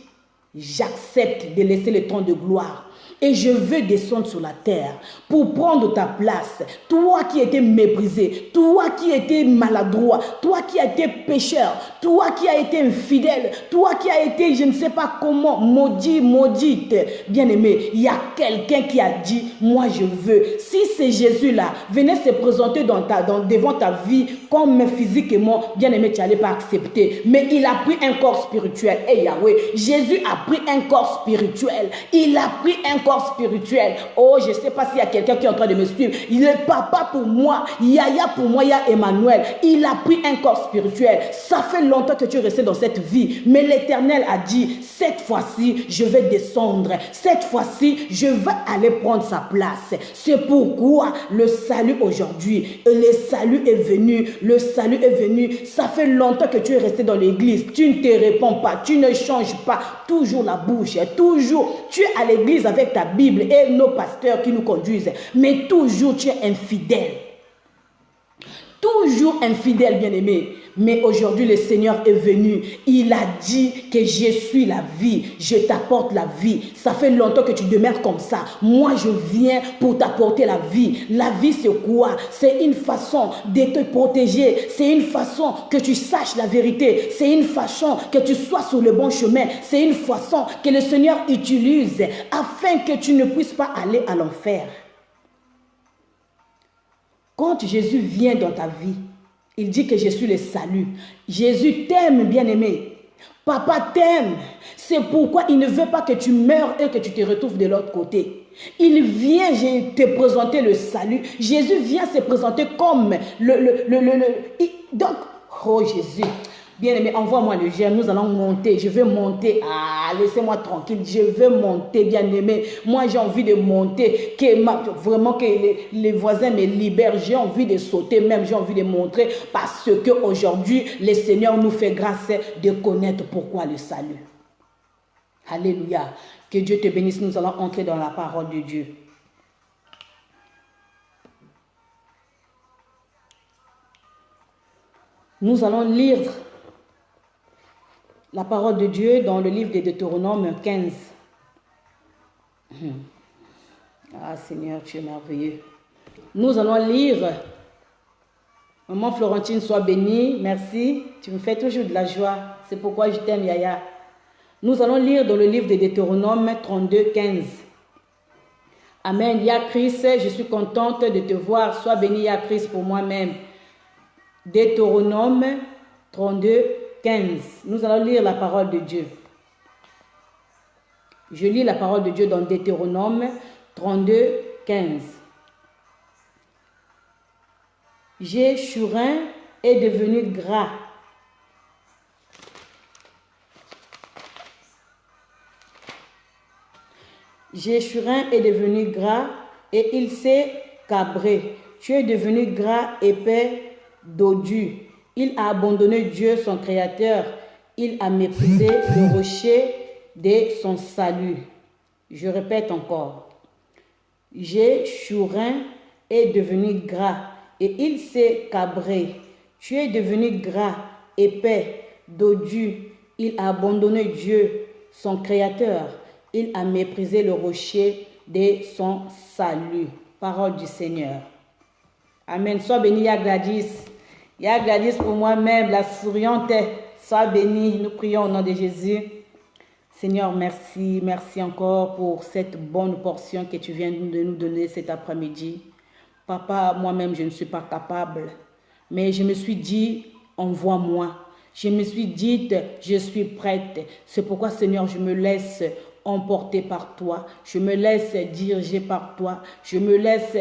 J'accepte de laisser le temps de gloire. Et je veux descendre sur la terre pour prendre ta place. Toi qui étais méprisé, toi qui étais maladroit, toi qui as été pécheur, toi qui as été infidèle, toi qui as été, je ne sais pas comment, maudite. Bien-aimé, il y a quelqu'un qui a dit, moi je veux. Si c'est Jésus-là, venez se présenter devant ta vie comme physiquement, bien-aimé, tu n'allais pas accepter. Mais il a pris un corps spirituel. Et Yahweh, Jésus a pris un corps spirituel. Il a pris un corps spirituel. Oh, je ne sais pas s'il y a quelqu'un qui est en train de me suivre. Il est papa pour moi, Yaya pour moi, il y a Emmanuel. Il a pris un corps spirituel. Ça fait longtemps que tu es resté dans cette vie. Mais l'Éternel a dit, cette fois-ci, je vais descendre. Cette fois-ci, je vais aller prendre sa place. C'est pourquoi le salut aujourd'hui, le salut est venu. Le salut est venu. Ça fait longtemps que tu es resté dans l'église. Tu ne te réponds pas. Tu ne changes pas. Toujours la bouche. Toujours. Tu es à l'église avec ta Bible et nos pasteurs qui nous conduisent. Mais toujours tu es infidèle. Toujours infidèle, bien-aimé. Mais aujourd'hui, le Seigneur est venu. Il a dit que je suis la vie. Je t'apporte la vie. Ça fait longtemps que tu demeures comme ça. Moi, je viens pour t'apporter la vie. La vie, c'est quoi? C'est une façon de te protéger. C'est une façon que tu saches la vérité. C'est une façon que tu sois sur le bon chemin. C'est une façon que le Seigneur utilise afin que tu ne puisses pas aller à l'enfer. Quand Jésus vient dans ta vie, il dit que je suis le salut. Jésus t'aime, bien-aimé. Papa t'aime. C'est pourquoi il ne veut pas que tu meurs et que tu te retrouves de l'autre côté. Il vient te présenter le salut. Jésus vient se présenter comme donc, oh Jésus. Bien-aimé, envoie-moi le germe, nous allons monter. Je veux monter. Ah, laissez-moi tranquille. Je veux monter, bien-aimé. Moi, j'ai envie de monter. Vraiment que les voisins me libèrent. J'ai envie de sauter même. J'ai envie de montrer. Parce qu'aujourd'hui, le Seigneur nous fait grâce de connaître pourquoi le salut. Alléluia. Que Dieu te bénisse. Nous allons entrer dans la parole de Dieu. Nous allons lire la parole de Dieu dans le livre de Deutéronome 15. Ah Seigneur, tu es merveilleux. Nous allons lire. Maman Florentine, sois bénie. Merci. Tu me fais toujours de la joie. C'est pourquoi je t'aime, Yaya. Nous allons lire dans le livre de Deutéronome 32, 15. Amen. Ya Christ, je suis contente de te voir. Sois béni, Ya Christ, pour moi-même. Deutéronome 32, 15. Nous allons lire la parole de Dieu. Je lis la parole de Dieu dans Deutéronome 32, 15. Jéchurin est devenu gras. Jéchurin est devenu gras et il s'est cabré. Tu es devenu gras, épais, dodu. Il a abandonné Dieu, son Créateur. Il a méprisé le rocher de son salut. Je répète encore. Jéchurin est devenu gras et il s'est cabré. Tu es devenu gras, épais, dodu. Il a abandonné Dieu, son Créateur. Il a méprisé le rocher de son salut. Parole du Seigneur. Amen. Sois béni, Ya Gladys. Ya Gladys pour moi-même, la souriante. Sois béni. Nous prions au nom de Jésus. Seigneur, merci. Merci encore pour cette bonne portion que tu viens de nous donner cet après-midi. Papa, moi-même, je ne suis pas capable. Mais je me suis dit, envoie-moi. Je me suis dit, je suis prête. C'est pourquoi, Seigneur, je me laisse emporter par toi. Je me laisse diriger par toi. Je me laisse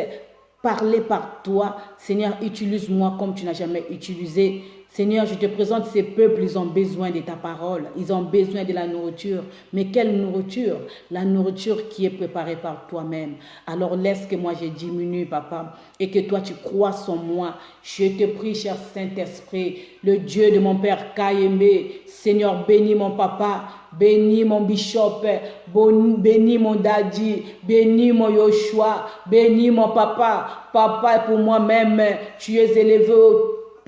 parler par toi. Seigneur, utilise-moi comme tu n'as jamais utilisé. Seigneur, je te présente ces peuples, ils ont besoin de ta parole. Ils ont besoin de la nourriture. Mais quelle nourriture? La nourriture qui est préparée par toi-même. Alors laisse que moi je diminue, papa, et que toi tu croisses en moi. Je te prie, cher Saint-Esprit, le Dieu de mon Père Kayembe. Seigneur, bénis mon papa, bénis mon bishop, bénis mon daddy, bénis mon Yoshua, bénis mon papa. Papa, pour moi-même, tu es élevé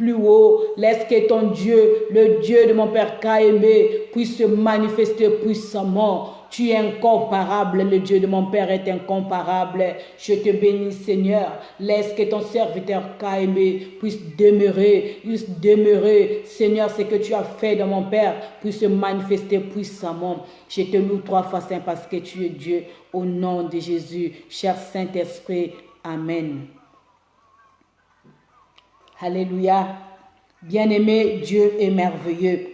plus haut. Laisse que ton Dieu, le Dieu de mon Père Kaemé, puisse se manifester puissamment. Tu es incomparable, le Dieu de mon Père est incomparable. Je te bénis, Seigneur. Laisse que ton serviteur Kaemé puisse demeurer. Seigneur, ce que tu as fait dans mon Père puisse se manifester puissamment. Je te loue 3 fois, Saint, parce que tu es Dieu. Au nom de Jésus, cher Saint-Esprit, Amen. Alléluia. Bien-aimé, Dieu est merveilleux.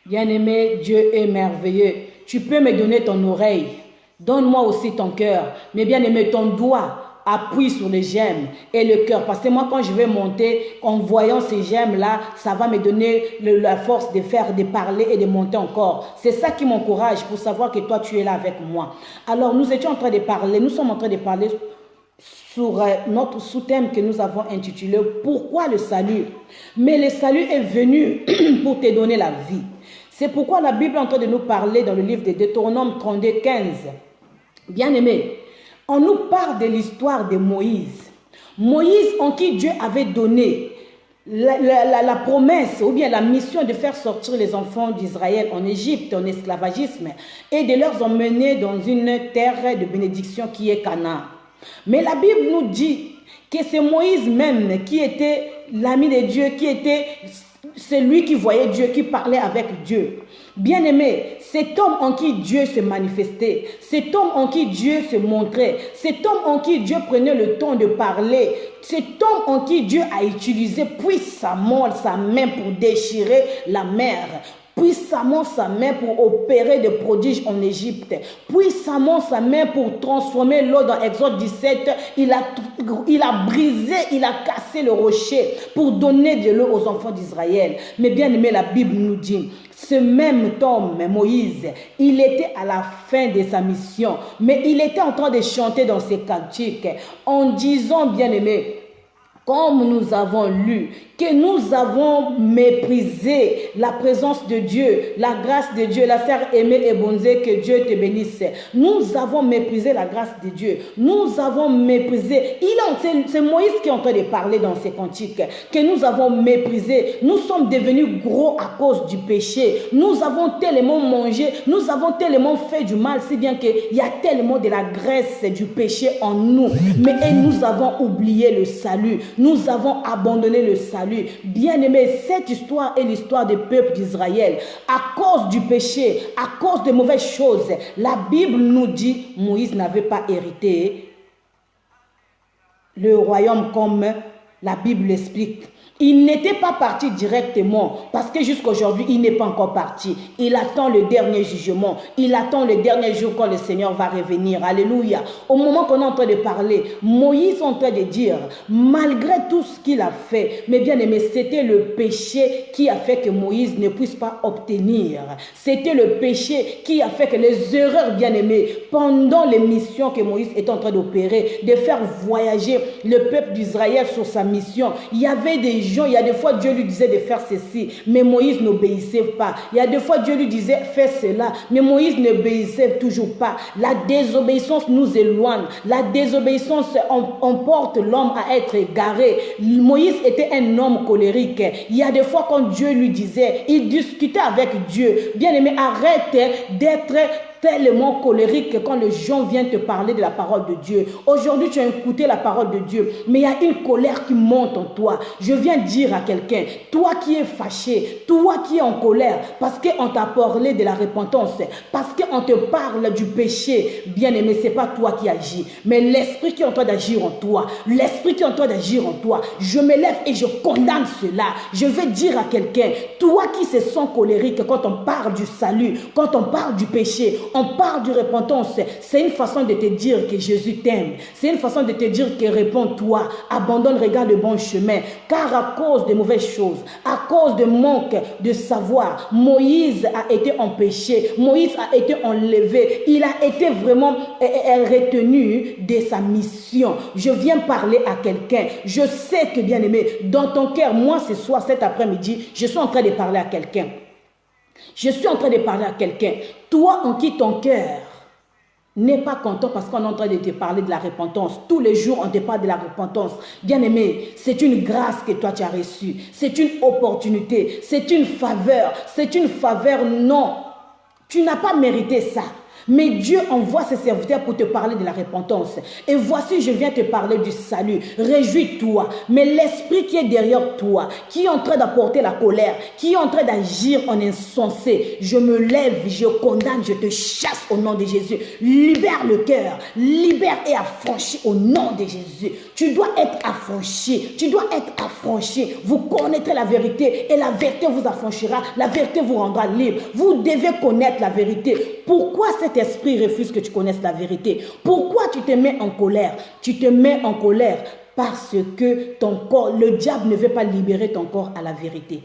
Bien-aimé, Dieu est merveilleux. Tu peux me donner ton oreille. Donne-moi aussi ton cœur. Mais bien-aimé, ton doigt appuie sur les gemmes et le cœur. Parce que moi, quand je vais monter, en voyant ces gemmes-là, ça va me donner la force de parler et de monter encore. C'est ça qui m'encourage pour savoir que toi, tu es là avec moi. Alors, nous sommes en train de parler sur notre sous-thème que nous avons intitulé « Pourquoi le salut ?» Mais le salut est venu pour te donner la vie. C'est pourquoi la Bible est en train de nous parler dans le livre de Deutéronome 32, 15. Bien-aimés, on nous parle de l'histoire de Moïse. Moïse en qui Dieu avait donné la promesse ou bien la mission de faire sortir les enfants d'Israël en Égypte, en esclavagisme, et de leur emmener dans une terre de bénédiction qui est Canaan. Mais la Bible nous dit que c'est Moïse même qui était l'ami de Dieu, qui était celui qui voyait Dieu, qui parlait avec Dieu. Bien-aimé, cet homme en qui Dieu se manifestait, cet homme en qui Dieu se montrait, cet homme en qui Dieu prenait le temps de parler, cet homme en qui Dieu a utilisé puissamment sa main pour déchirer la mer, puissamment sa main pour opérer des prodiges en Égypte, puissamment sa main pour transformer l'eau dans Exode 17, il a brisé, il a cassé le rocher pour donner de l'eau aux enfants d'Israël. Mais bien aimé, la Bible nous dit, ce même homme, Moïse, il était à la fin de sa mission, mais il était en train de chanter dans ses cantiques en disant, bien aimé, comme nous avons lu, que nous avons méprisé la présence de Dieu, la grâce de Dieu, la sœur aimée et bonzée, que Dieu te bénisse. Nous avons méprisé la grâce de Dieu. Nous avons méprisé. C'est Moïse qui est en train de parler dans ses cantiques, que nous avons méprisé. Nous sommes devenus gros à cause du péché. Nous avons tellement mangé, nous avons tellement fait du mal, si bien qu'il y a tellement de la graisse du péché en nous. Mais nous avons oublié le salut. Nous avons abandonné le salut. Bien-aimé, cette histoire est l'histoire du peuple d'Israël. À cause du péché, à cause de mauvaises choses, la Bible nous dit Moïse n'avait pas hérité le royaume comme la Bible l'explique. Il n'était pas parti directement parce que jusqu'à aujourd'hui, il n'est pas encore parti. Il attend le dernier jugement. Il attend le dernier jour quand le Seigneur va revenir. Alléluia. Au moment qu'on est en train de parler, Moïse est en train de dire, malgré tout ce qu'il a fait, mais bien aimé, c'était le péché qui a fait que Moïse ne puisse pas obtenir. C'était le péché qui a fait que les erreurs, bien aimées, pendant les missions que Moïse est en train d'opérer, de faire voyager le peuple d'Israël sur sa mission, il y avait des gens, il y a des fois Dieu lui disait de faire ceci, mais Moïse n'obéissait pas. Il y a des fois Dieu lui disait fais cela, mais Moïse n'obéissait toujours pas. La désobéissance nous éloigne. La désobéissance emporte l'homme à être égaré. Moïse était un homme colérique. Il y a des fois quand Dieu lui disait, il discutait avec Dieu. Bien aimé, arrête d'être tellement colérique quand les gens viennent te parler de la parole de Dieu. Aujourd'hui, tu as écouté la parole de Dieu, mais il y a une colère qui monte en toi. Je viens dire à quelqu'un, toi qui es fâché, toi qui es en colère, parce qu'on t'a parlé de la repentance, parce qu'on te parle du péché, bien aimé, ce n'est pas toi qui agis, mais l'esprit qui est en train d'agir en toi, l'esprit qui est en train d'agir en toi. Je me lève et je condamne cela. Je vais dire à quelqu'un, toi qui se sens colérique quand on parle du salut, quand on parle du péché, on parle de repentance, c'est une façon de te dire que Jésus t'aime. C'est une façon de te dire que réponds-toi, abandonne, regarde le bon chemin. Car à cause de mauvaises choses, à cause de manque de savoir, Moïse a été empêché, Moïse a été enlevé, il a été vraiment retenu de sa mission. Je viens parler à quelqu'un. Je sais que, bien aimé, dans ton cœur, moi ce soir, cet après-midi, je suis en train de parler à quelqu'un. Je suis en train de parler à quelqu'un. Toi en qui ton cœur N'aie pas content parce qu'on est en train de te parler de la repentance. Tous les jours, on te parle de la repentance. Bien-aimé, c'est une grâce que toi tu as reçue. C'est une opportunité. C'est une faveur. C'est une faveur, non. Tu n'as pas mérité ça. Mais Dieu envoie ses serviteurs pour te parler de la repentance. Et voici, je viens te parler du salut. Réjouis-toi. Mais l'esprit qui est derrière toi, qui est en train d'apporter la colère, qui est en train d'agir en insensé, je me lève, je condamne, je te chasse au nom de Jésus. Libère le cœur. Libère et affranchis au nom de Jésus. Tu dois être affranchi. Tu dois être affranchi. Vous connaîtrez la vérité et la vérité vous affranchira. La vérité vous rendra libre. Vous devez connaître la vérité. Pourquoi cet esprit refuse que tu connaisses la vérité? Pourquoi tu te mets en colère? Tu te mets en colère parce que ton corps, le diable ne veut pas libérer ton corps à la vérité.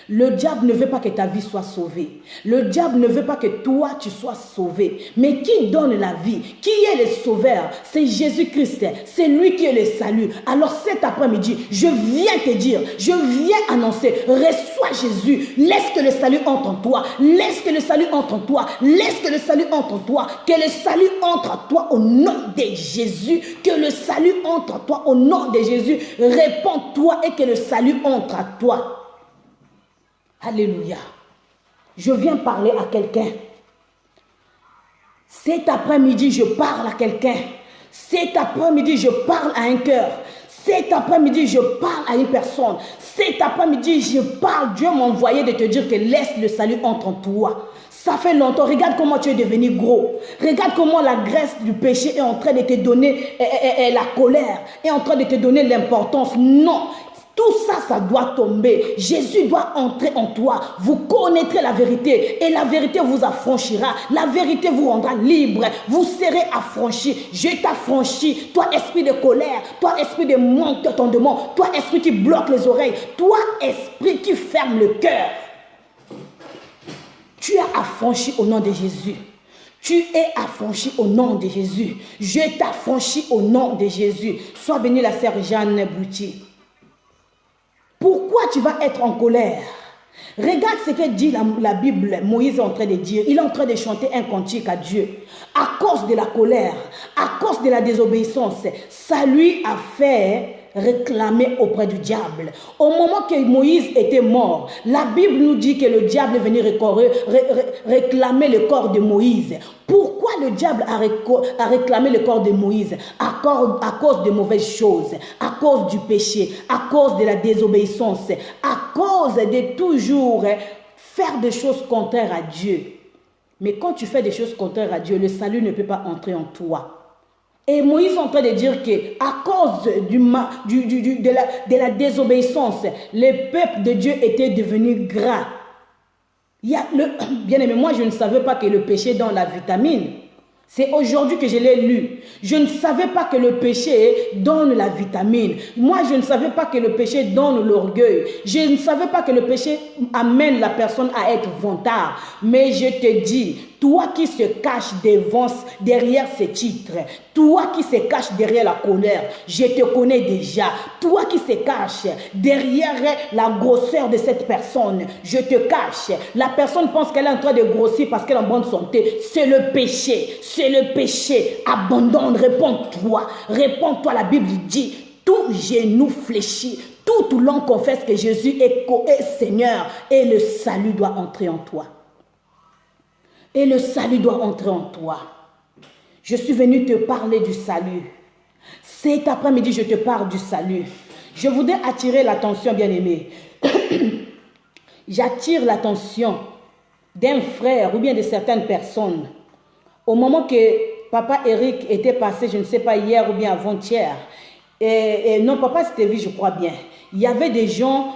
Le diable ne veut pas que ta vie soit sauvée. Le diable ne veut pas que toi tu sois sauvé. Mais qui donne la vie? Qui est le sauveur? C'est Jésus-Christ. C'est lui qui est le salut. Alors cet après-midi, je viens te dire, je viens annoncer, reçois Jésus. Laisse que le salut entre en toi. Laisse que le salut entre en toi. Laisse que le salut entre en toi. Que le salut entre en toi au nom de Jésus. Que le salut entre en toi au nom de Jésus. Réponds-toi et que le salut entre à toi. Alléluia. Je viens parler à quelqu'un. Cet après-midi, je parle à quelqu'un. Cet après-midi, je parle à un cœur. Cet après-midi, je parle à une personne. Cet après-midi, je parle. Dieu m'a envoyé de te dire que laisse le salut entre en toi. Ça fait longtemps. Regarde comment tu es devenu gros. Regarde comment la graisse du péché est en train de te donner la colère. Est en train de te donner l'importance. Non. Tout ça, ça doit tomber. Jésus doit entrer en toi. Vous connaîtrez la vérité et la vérité vous affranchira. La vérité vous rendra libre. Vous serez affranchis. Je t'affranchis. Toi, esprit de colère. Toi, esprit de manque d'entendement. Toi, esprit qui bloque les oreilles. Toi, esprit qui ferme le cœur. Tu es affranchi au nom de Jésus. Tu es affranchi au nom de Jésus. Je t'affranchis au nom de Jésus. Sois bénie la sœur Jeanne Bouti. Pourquoi tu vas être en colère? Regarde ce que dit la Bible. Moïse est en train de dire. Il est en train de chanter un cantique à Dieu. À cause de la colère, à cause de la désobéissance, ça lui a fait réclamer auprès du diable. Au moment que Moïse était mort, la Bible nous dit que le diable est venu réclamer le corps de Moïse. Pourquoi le diable a réclamé le corps de Moïse? À cause de mauvaises choses, à cause du péché, à cause de la désobéissance, à cause de toujours faire des choses contraires à Dieu. Mais quand tu fais des choses contraires à Dieu, le salut ne peut pas entrer en toi. Et Moïse est en train de dire qu'à cause de la désobéissance, le peuple de Dieu était devenu gras. Bien aimé, moi je ne savais pas que le péché donne la vitamine. C'est aujourd'hui que je l'ai lu. Je ne savais pas que le péché donne la vitamine. Moi, je ne savais pas que le péché donne l'orgueil. Je ne savais pas que le péché amène la personne à être vantard. Mais je te dis, toi qui se caches derrière ces titres, toi qui se caches derrière la colère, je te connais déjà. Toi qui se caches derrière la grosseur de cette personne, je te cache. La personne pense qu'elle est en train de grossir parce qu'elle est en bonne santé. C'est le péché. C'est le péché. Abandonne, réponds-toi. Réponds-toi, la Bible dit, tout genou fléchit, tout langue confesse que Jésus est Seigneur et le salut doit entrer en toi. Et le salut doit entrer en toi. Je suis venu te parler du salut. Cet après-midi, je te parle du salut. Je voudrais attirer l'attention, bien-aimé. J'attire l'attention d'un frère ou bien de certaines personnes. Au moment que papa Eric était passé, je ne sais pas, hier ou bien avant-hier, non, papa Stevie, je crois bien, il y avait des gens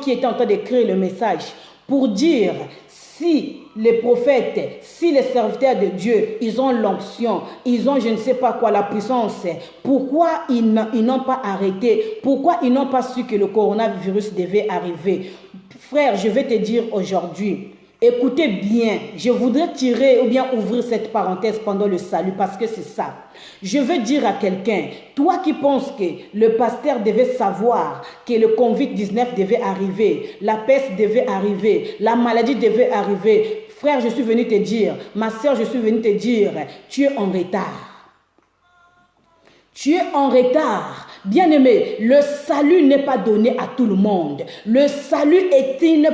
qui étaient en train d'écrire le message pour dire, si les prophètes, si les serviteurs de Dieu, ils ont l'onction, ils ont je ne sais pas quoi, la puissance, pourquoi ils n'ont pas arrêté? Pourquoi ils n'ont pas su que le coronavirus devait arriver? Frère, je vais te dire aujourd'hui, Écoutez bien, je voudrais tirer ou bien ouvrir cette parenthèse pendant le salut parce que c'est ça. Je veux dire à quelqu'un, toi qui penses que le pasteur devait savoir que le Covid-19 devait arriver, la peste devait arriver, la maladie devait arriver. Frère, je suis venu te dire, ma soeur, je suis venu te dire, tu es en retard. Tu es en retard. Bien-aimé, le salut n'est pas donné à tout le monde. Le salut est un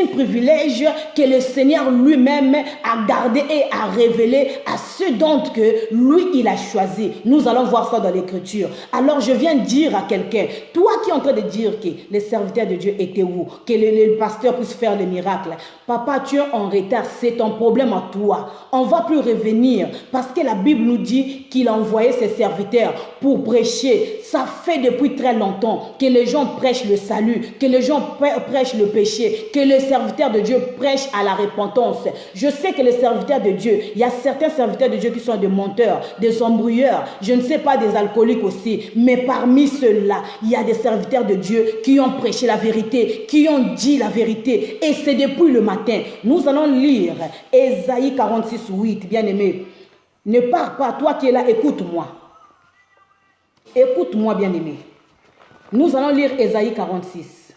privilège que le Seigneur lui-même a gardé et a révélé à ceux d'entre que lui, il a choisi. Nous allons voir ça dans l'Écriture. Alors, je viens dire à quelqu'un, toi qui es en train de dire que les serviteurs de Dieu étaient où? Que le pasteur puisse faire des miracles. Papa, tu es en retard. C'est ton problème à toi. On ne va plus revenir parce que la Bible nous dit qu'il a envoyé ses serviteurs pour prêcher. Ça fait depuis très longtemps que les gens prêchent le salut, que les gens prêchent le péché, que les serviteurs de Dieu prêchent à la repentance. Je sais que les serviteurs de Dieu, il y a certains serviteurs de Dieu qui sont des menteurs, des embrouilleurs, je ne sais pas, des alcooliques aussi, mais parmi ceux-là, il y a des serviteurs de Dieu qui ont prêché la vérité, qui ont dit la vérité, et c'est depuis le matin. Nous allons lire Ésaïe 46, 8, bien-aimé. Ne pars pas, toi qui es là, écoute-moi. Écoute-moi, bien-aimé. Nous allons lire Ésaïe 46.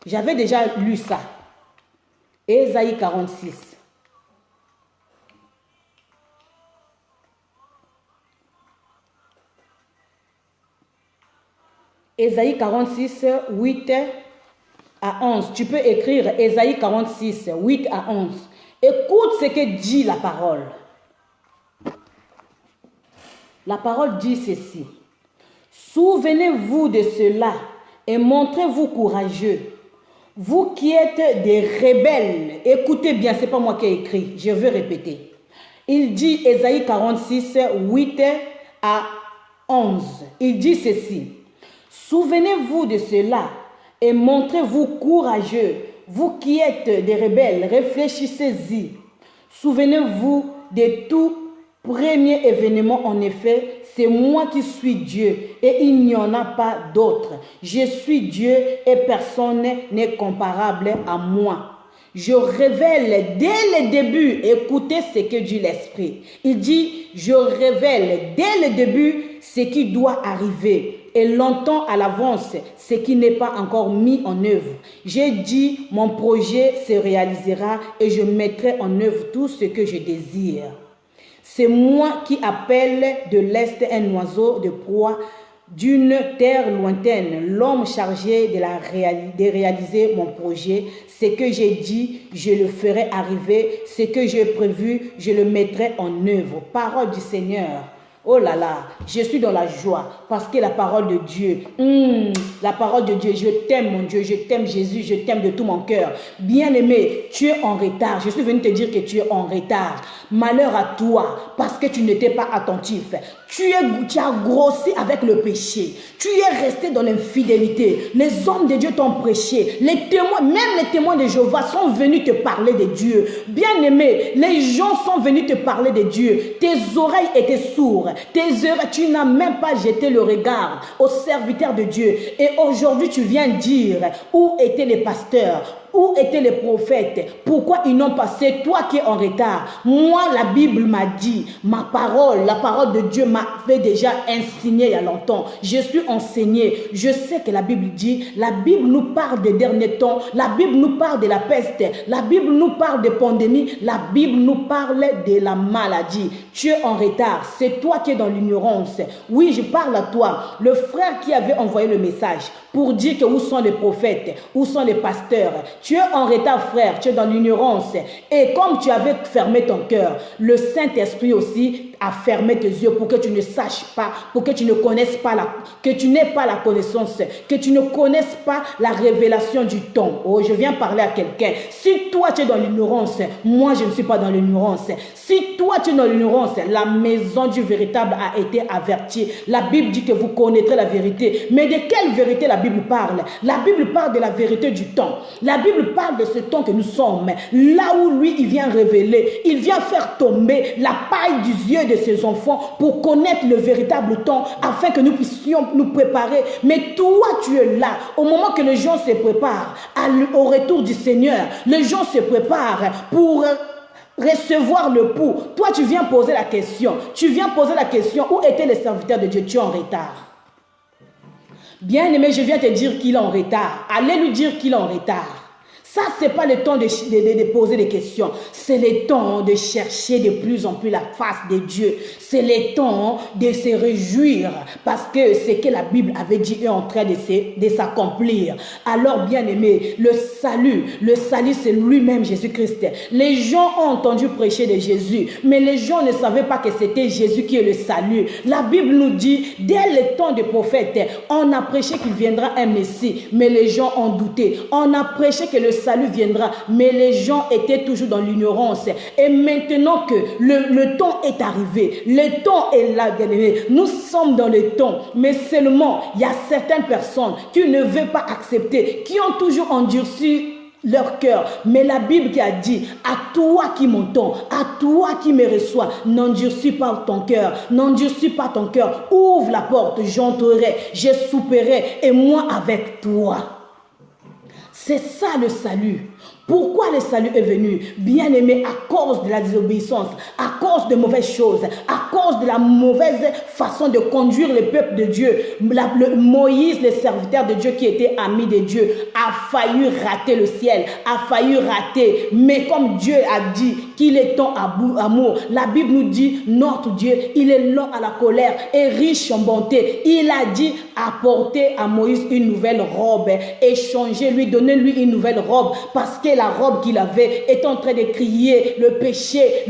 J'avais déjà lu ça. Ésaïe 46. Ésaïe 46, 8 à 11. Tu peux écrire Ésaïe 46, 8 à 11. Écoute ce que dit la parole. La parole dit ceci. Souvenez-vous de cela et montrez-vous courageux. Vous qui êtes des rebelles, écoutez bien, ce n'est pas moi qui ai écrit, je veux répéter. Il dit, Ésaïe 46, 8 à 11, il dit ceci. Souvenez-vous de cela et montrez-vous courageux. Vous qui êtes des rebelles, réfléchissez-y. Souvenez-vous de tout premier événement, en effet, c'est moi qui suis Dieu et il n'y en a pas d'autre. Je suis Dieu et personne n'est comparable à moi. Je révèle dès le début, écoutez ce que dit l'Esprit. Il dit, je révèle dès le début ce qui doit arriver et longtemps à l'avance ce qui n'est pas encore mis en œuvre. J'ai dit, mon projet se réalisera et je mettrai en œuvre tout ce que je désire. C'est moi qui appelle de l'Est un oiseau de proie d'une terre lointaine, l'homme chargé de réaliser mon projet. Ce que j'ai dit, je le ferai arriver. Ce que j'ai prévu, je le mettrai en œuvre. Parole du Seigneur. Oh là là, je suis dans la joie parce que la parole de Dieu, la parole de Dieu, je t'aime mon Dieu, je t'aime Jésus, je t'aime de tout mon cœur. Bien-aimé, tu es en retard. Je suis venu te dire que tu es en retard. Malheur à toi parce que tu n'étais pas attentif. Tu as grossi avec le péché. Tu es resté dans l'infidélité. Les hommes de Dieu t'ont prêché. Les témoins, même les témoins de Jéhovah sont venus te parler de Dieu. Bien-aimé, les gens sont venus te parler de Dieu. Tes oreilles étaient sourdes. Tu n'as même pas jeté le regard aux serviteurs de Dieu. Et aujourd'hui, tu viens dire où étaient les pasteurs? Où étaient les prophètes? Pourquoi ils n'ont pas? C'est toi qui es en retard. Moi, la Bible m'a dit, ma parole, la parole de Dieu m'a fait déjà enseigner il y a longtemps. Je suis enseigné. Je sais que la Bible dit, la Bible nous parle des derniers temps. La Bible nous parle de la peste. La Bible nous parle des pandémies. La Bible nous parle de la maladie. Tu es en retard. C'est toi qui es dans l'ignorance. Oui, je parle à toi. Le frère qui avait envoyé le message pour dire que où sont les prophètes, où sont les pasteurs. Tu es en retard, frère, tu es dans l'ignorance. Et comme tu avais fermé ton cœur, le Saint-Esprit aussi a fermé tes yeux pour que tu ne saches pas, pour que tu ne connaisses pas, que tu n'aies pas la connaissance, que tu ne connaisses pas la révélation du temps. Oh, je viens parler à quelqu'un. Si toi tu es dans l'ignorance, moi je ne suis pas dans l'ignorance. Si toi tu es dans l'ignorance, la maison du véritable a été avertie. La Bible dit que vous connaîtrez la vérité. Mais de quelle vérité la Bible parle? La Bible parle de la vérité du temps. La Bible parle de ce temps que nous sommes. Là où lui, il vient révéler, il vient faire tomber la paille du yeux de ses enfants pour connaître le véritable temps afin que nous puissions nous préparer. Mais toi, tu es là. Au moment que les gens se préparent au retour du Seigneur, les gens se préparent pour recevoir le pouls. Toi, tu viens poser la question. Tu viens poser la question, où étaient les serviteurs de Dieu? Tu es en retard. Bien-aimé, je viens te dire qu'il est en retard. Allez lui dire qu'il est en retard. Ça, ce n'est pas le temps de poser des questions. C'est le temps de chercher de plus en plus la face de Dieu. C'est le temps de se réjouir parce que ce que la Bible avait dit est en train de s'accomplir. Alors, bien-aimé, le salut, c'est lui-même Jésus-Christ. Les gens ont entendu prêcher de Jésus, mais les gens ne savaient pas que c'était Jésus qui est le salut. La Bible nous dit, dès le temps des prophètes, on a prêché qu'il viendra un Messie, mais les gens ont douté. On a prêché que le salut viendra, mais les gens étaient toujours dans l'ignorance. Et maintenant que le temps est arrivé, le temps est là, bien-aimé, nous sommes dans le temps, mais seulement il y a certaines personnes qui ne veulent pas accepter, qui ont toujours endurci leur cœur. Mais la Bible qui a dit, à toi qui m'entends, à toi qui me reçois, n'endurcis pas ton cœur, n'endurcis pas ton cœur, ouvre la porte, j'entrerai, je souperai, et moi avec toi. C'est ça le salut. Pourquoi le salut est venu? Bien aimé, à cause de la désobéissance, à cause de mauvaises choses, à cause de la mauvaise façon de conduire le peuple de Dieu. Moïse, le serviteur de Dieu qui était ami de Dieu, a failli rater le ciel, a failli rater. Mais comme Dieu a dit qu'il est temps à amour, la Bible nous dit, notre Dieu, il est lent à la colère et riche en bonté. Il a dit, apporter à Moïse une nouvelle robe, échanger, lui donner lui une nouvelle robe, parce que la robe qu'il avait est en train de crier le péché,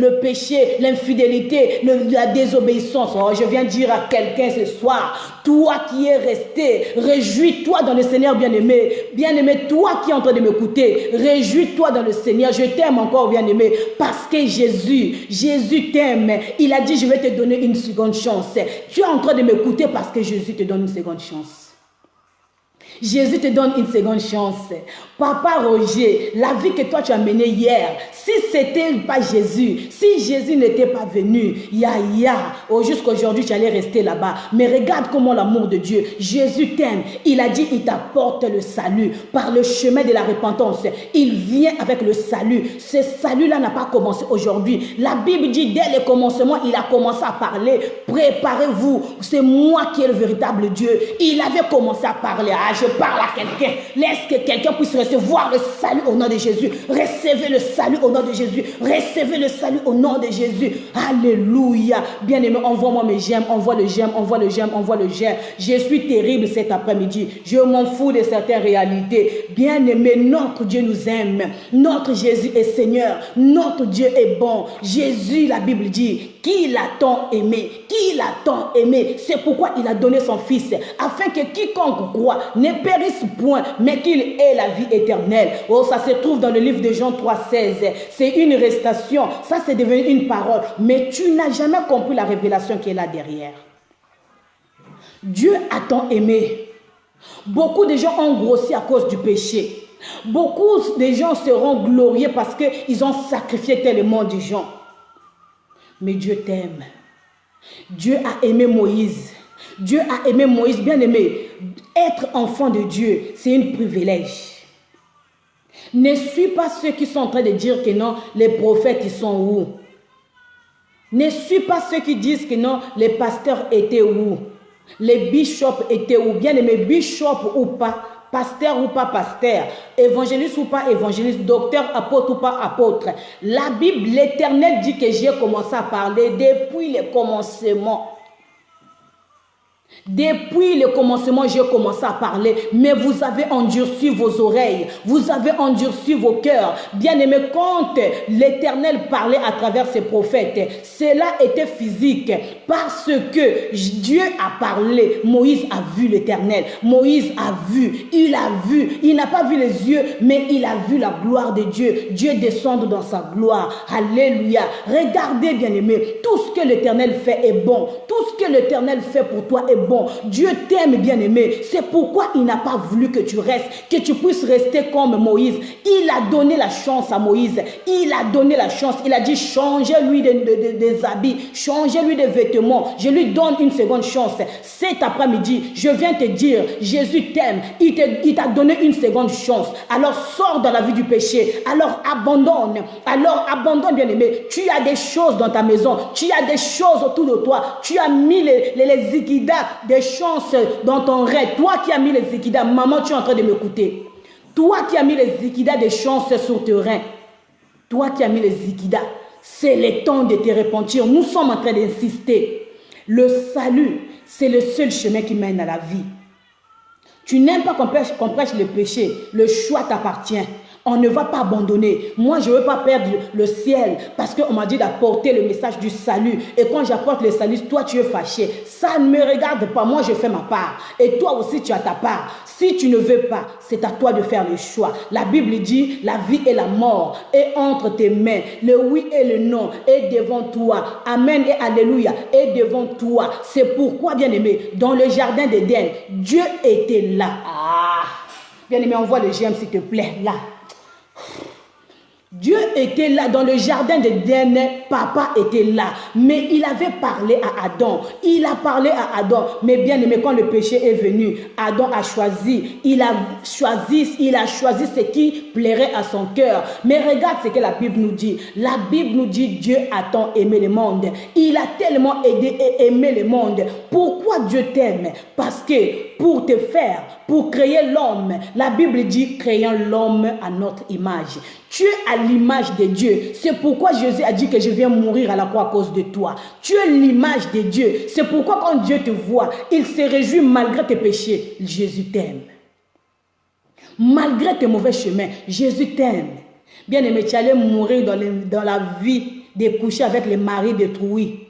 l'infidélité, la désobéissance. Oh, je viens dire à quelqu'un ce soir, toi qui es resté, réjouis-toi dans le Seigneur, bien-aimé. Bien-aimé, toi qui es en train de m'écouter, réjouis-toi dans le Seigneur. Je t'aime encore, bien-aimé, parce que Jésus t'aime. Il a dit, je vais te donner une seconde chance. Tu es en train de m'écouter parce que Jésus te donne une seconde chance. Jésus te donne une seconde chance. Papa Roger, la vie que toi tu as menée hier, si c'était pas Jésus, si Jésus n'était pas venu, jusqu'à aujourd'hui tu allais rester là-bas. Mais regarde comment l'amour de Dieu, Jésus t'aime. Il a dit, il t'apporte le salut par le chemin de la repentance. Il vient avec le salut. Ce salut-là n'a pas commencé aujourd'hui. La Bible dit, dès le commencement, il a commencé à parler. Préparez-vous, c'est moi qui est le véritable Dieu. Il avait commencé à parler. Je parle à quelqu'un. Laisse que quelqu'un puisse recevoir le salut au nom de Jésus. Recevez le salut au nom de Jésus. Recevez le salut au nom de Jésus. Alléluia. Bien-aimé, envoie-moi mes j'aime, envoie le j'aime, envoie le j'aime, envoie le j'aime. Je suis terrible cet après-midi. Je m'en fous de certaines réalités. Bien-aimé, notre Dieu nous aime. Notre Jésus est Seigneur. Notre Dieu est bon. Jésus, la Bible dit, qui l'a tant aimé, qui l'a tant aimé. C'est pourquoi il a donné son Fils, afin que quiconque croit ne périsse point, mais qu'il ait la vie éternelle. Oh, ça se trouve dans le livre de Jean 3,16. C'est une récitation, ça c'est devenu une parole, mais tu n'as jamais compris la révélation qui est là derrière. Dieu a tant aimé. Beaucoup de gens ont grossi à cause du péché. Beaucoup de gens seront glorieux parce qu'ils ont sacrifié tellement de gens. Mais Dieu t'aime. Dieu a aimé Moïse. Dieu a aimé Moïse, bien aimé. Être enfant de Dieu, c'est un privilège. Ne suis pas ceux qui sont en train de dire que non, les prophètes, ils sont où? Ne suis pas ceux qui disent que non, les pasteurs étaient où? Les bishops étaient où? Bien aimé, bishop ou pas, pasteur ou pas pasteur, évangéliste ou pas évangéliste, docteur, apôtre ou pas apôtre. La Bible, l'Éternel dit que j'ai commencé à parler depuis le commencement. Depuis le commencement, j'ai commencé à parler, mais vous avez endurci vos oreilles, vous avez endurci vos cœurs. Bien-aimé, quand l'Éternel parlait à travers ses prophètes, cela était physique, parce que Dieu a parlé. Moïse a vu l'Éternel, Moïse a vu, il n'a pas vu les yeux, mais il a vu la gloire de Dieu, Dieu descendre dans sa gloire. Alléluia. Regardez, bien-aimé, tout ce que l'Éternel fait est bon, tout ce que l'Éternel fait pour toi est bon. bon. Dieu t'aime, bien-aimé. C'est pourquoi il n'a pas voulu que tu restes, que tu puisses rester comme Moïse. Il a donné la chance à Moïse. Il a donné la chance. Il a dit, changez-lui des habits, changez-lui des vêtements. Je lui donne une seconde chance. Cet après-midi, je viens te dire, Jésus t'aime. Il t'a donné une seconde chance. Alors sors dans la vie du péché. Alors abandonne. Bien-aimé. Tu as des choses dans ta maison. Tu as des choses autour de toi. Tu as mis les zikidas des chances dans ton rêve. Toi qui as mis les zikidas, maman, tu es en train de m'écouter. Toi qui as mis les zikidas des chances sur tes reins. Toi qui as mis les zikidas. C'est le temps de te repentir. Nous sommes en train d'insister. Le salut, c'est le seul chemin qui mène à la vie. Tu n'aimes pas qu'on prêche le péché. Le choix t'appartient. On ne va pas abandonner. Moi, je ne veux pas perdre le ciel parce qu'on m'a dit d'apporter le message du salut. Et quand j'apporte le salut, toi, tu es fâché. Ça ne me regarde pas. Moi, je fais ma part. Et toi aussi, tu as ta part. Si tu ne veux pas, c'est à toi de faire le choix. La Bible dit, la vie et la mort est entre tes mains. Le oui et le non est devant toi. Amen et alléluia est devant toi. C'est pourquoi, bien-aimé, dans le jardin d'Éden, Dieu était là. Ah, bien-aimé, envoie le GM s'il te plaît, là. Dieu était là dans le jardin d'Éden, papa était là, mais il avait parlé à Adam, il a parlé à Adam, mais bien aimé, quand le péché est venu, Adam a choisi, il a choisi ce qui plairait à son cœur. Mais regarde ce que la Bible nous dit, Dieu a tant aimé le monde, il a tellement aidé et aimé le monde. Pourquoi Dieu t'aime? Parce que pour créer l'homme, la Bible dit, créons l'homme à notre image. Tu es à l'image de Dieu. C'est pourquoi Jésus a dit que je viens mourir à la croix à cause de toi. Tu es l'image de Dieu. C'est pourquoi quand Dieu te voit, il se réjouit malgré tes péchés. Jésus t'aime. Malgré tes mauvais chemins, Jésus t'aime. Bien aimé, tu allais mourir dans la vie de coucher avec les maris détruits.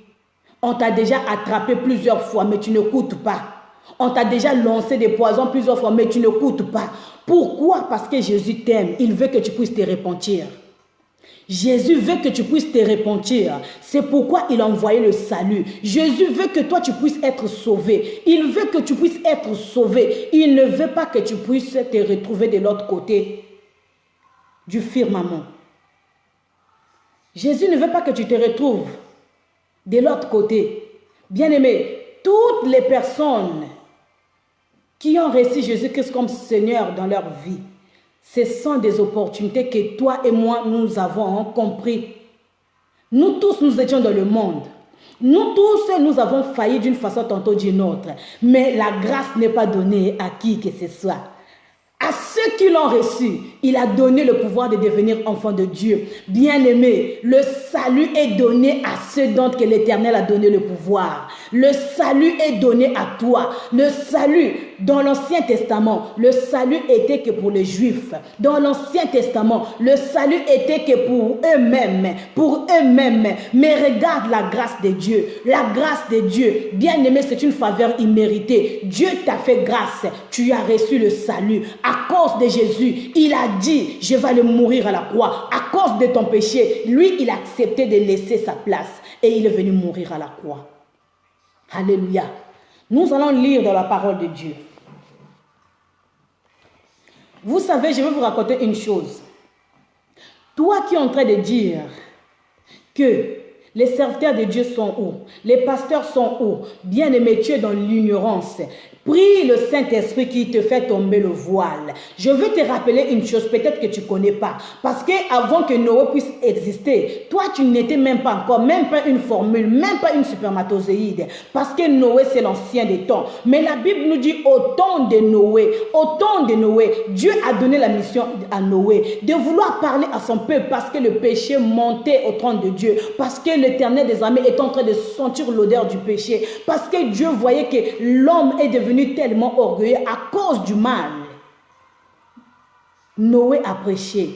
On t'a déjà attrapé plusieurs fois, mais tu ne coûtes pas. On t'a déjà lancé des poisons plusieurs fois, mais tu ne coûtes pas. Pourquoi? Parce que Jésus t'aime. Il veut que tu puisses te repentir. Jésus veut que tu puisses te repentir. C'est pourquoi il a envoyé le salut. Jésus veut que toi tu puisses être sauvé. Il veut que tu puisses être sauvé. Il ne veut pas que tu puisses te retrouver de l'autre côté du firmament. Jésus ne veut pas que tu te retrouves de l'autre côté. Bien-aimé, toutes les personnes qui ont reçu Jésus-Christ comme Seigneur dans leur vie, ce sont des opportunités que toi et moi, nous avons compris. Nous tous, nous étions dans le monde. Nous tous, nous avons failli d'une façon tantôt d'une autre. Mais la grâce n'est pas donnée à qui que ce soit. À ceux qui l'ont reçu, il a donné le pouvoir de devenir enfant de Dieu. Bien-aimé, le salut est donné à ceux dont que l'Éternel a donné le pouvoir. Le salut est donné à toi. Le salut, dans l'Ancien Testament, le salut était que pour les Juifs. Dans l'Ancien Testament, le salut était que pour eux-mêmes. Pour eux-mêmes. Mais regarde la grâce de Dieu. La grâce de Dieu, bien-aimé, c'est une faveur imméritée. Dieu t'a fait grâce. Tu as reçu le salut. À cause de Jésus, il a dit, je vais aller mourir à la croix. À cause de ton péché, lui, il a accepté de laisser sa place. Et il est venu mourir à la croix. Alléluia. Nous allons lire dans la parole de Dieu. Vous savez, je vais vous raconter une chose. Toi qui es en train de dire que les serviteurs de Dieu sont où? Les pasteurs sont où? Bien-aimé, tu es dans l'ignorance. Prie le Saint-Esprit qui te fait tomber le voile. Je veux te rappeler une chose, peut-être que tu ne connais pas. Parce qu'avant que Noé puisse exister, toi tu n'étais même pas encore, même pas une formule, même pas une spermatozoïde. Parce que Noé c'est l'ancien des temps. Mais la Bible nous dit au temps de Noé, Dieu a donné la mission à Noé de vouloir parler à son peuple parce que le péché montait au trône de Dieu. Parce que l'Éternel des armées est en train de sentir l'odeur du péché. Parce que Dieu voyait que l'homme est devenu tellement orgueilleux à cause du mal. Noé a prêché.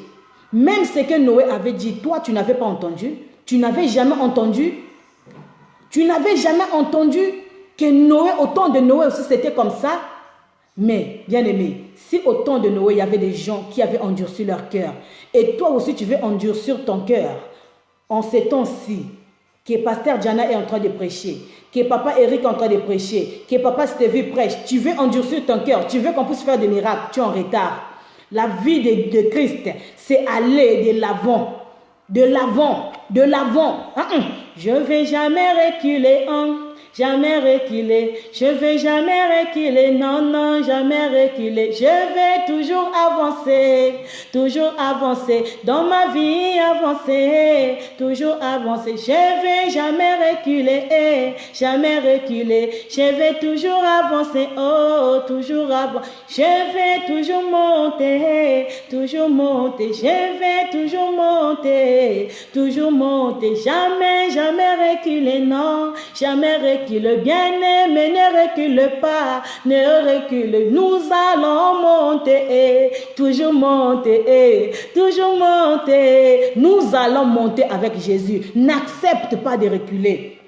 Même ce que Noé avait dit, toi tu n'avais pas entendu. Tu n'avais jamais entendu. Tu n'avais jamais entendu que Noé, au temps de Noé aussi c'était comme ça. Mais bien aimé, si au temps de Noé il y avait des gens qui avaient endurci leur cœur, et toi aussi tu veux endurcir ton cœur, en ces temps-ci, que Pasteur Diana est en train de prêcher, que papa Eric est en train de prêcher, que papa Stevie prêche, tu veux endurcir ton cœur, tu veux qu'on puisse faire des miracles, tu es en retard. La vie de Christ, c'est aller de l'avant. De l'avant, de l'avant. Je ne vais jamais reculer, jamais reculer. Je ne vais jamais reculer, non, non, jamais reculer. Je vais toujours avancer. Dans ma vie, avancer, toujours avancer. Je ne vais jamais reculer, jamais reculer. Je vais toujours avancer, oh, toujours avancer. Je vais toujours monter, toujours monter. Je vais toujours monter, toujours monter. Jamais, jamais reculer, non, jamais reculer. Bien-aimé, ne recule pas, ne recule. Nous allons monter, toujours monter, toujours monter. Nous allons monter avec Jésus. N'accepte pas de reculer.